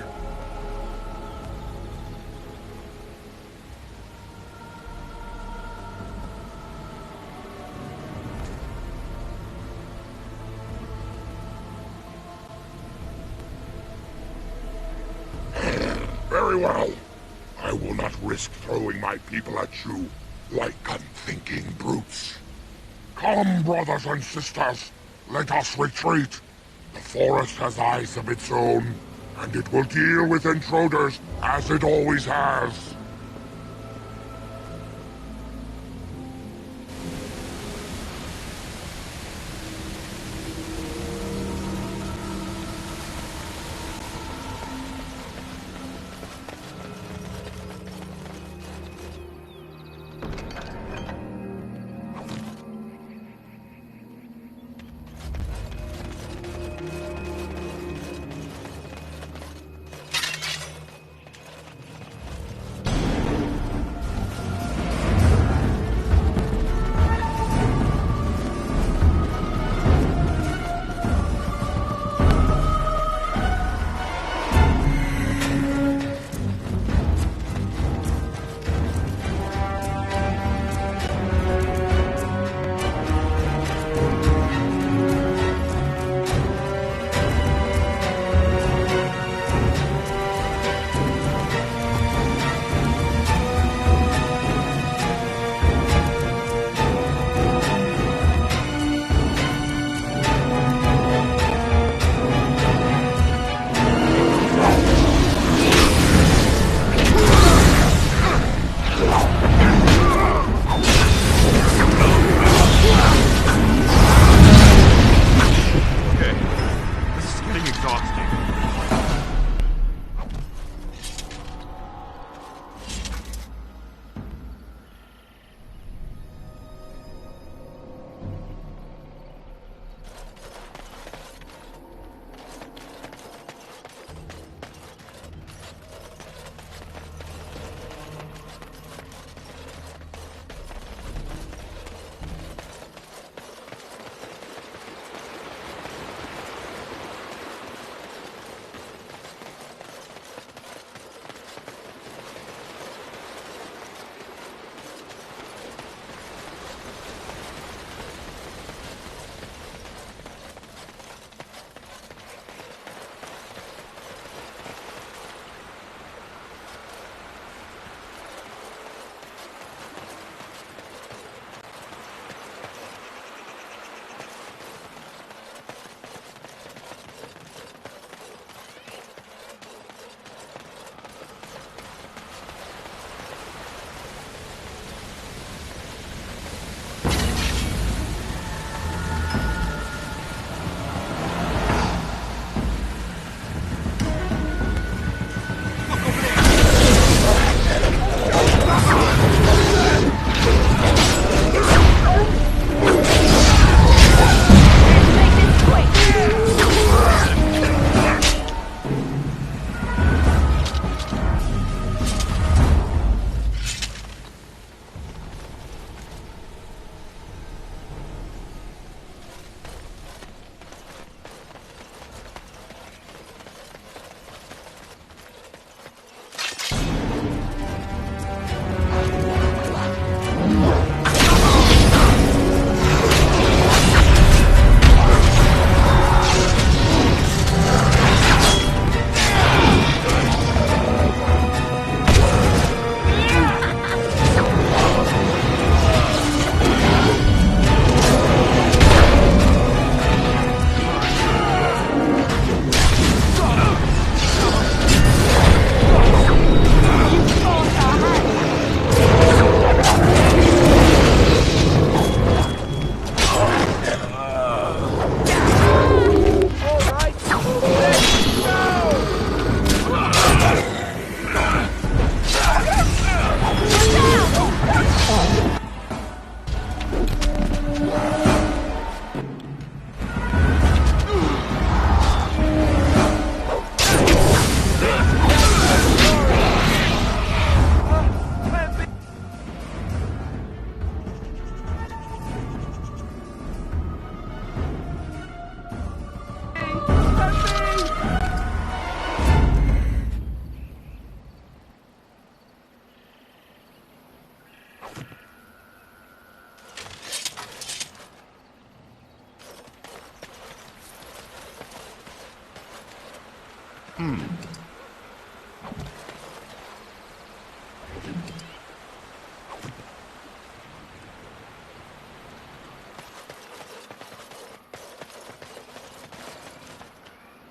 Very well. I will not risk throwing my people at you like unthinking brutes. Come, brothers and sisters, let us retreat. The forest has eyes of its own, and it will deal with intruders as it always has.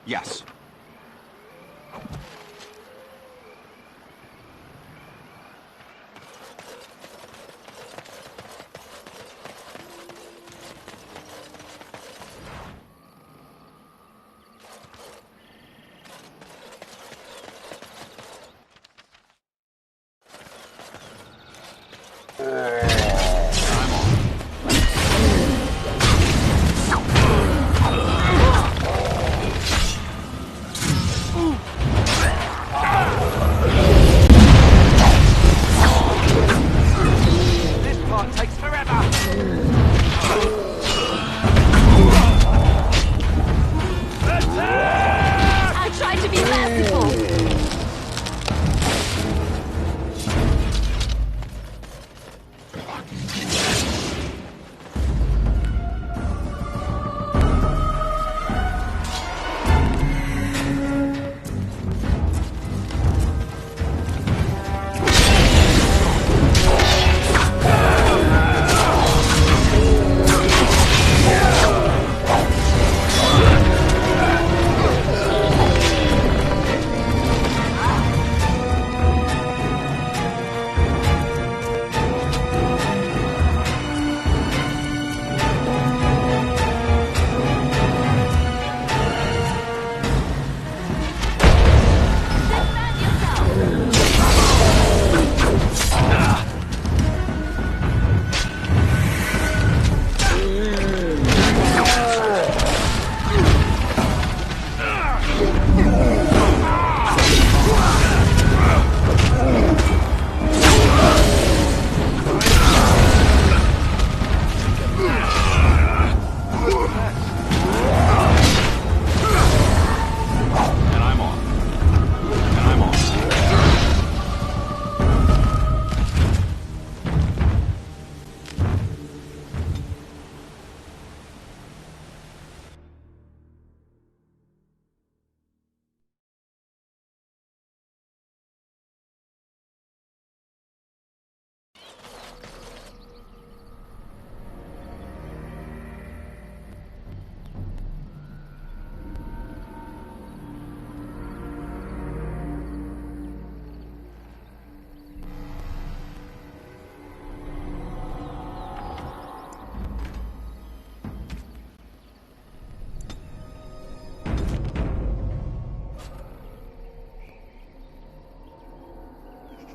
Yes.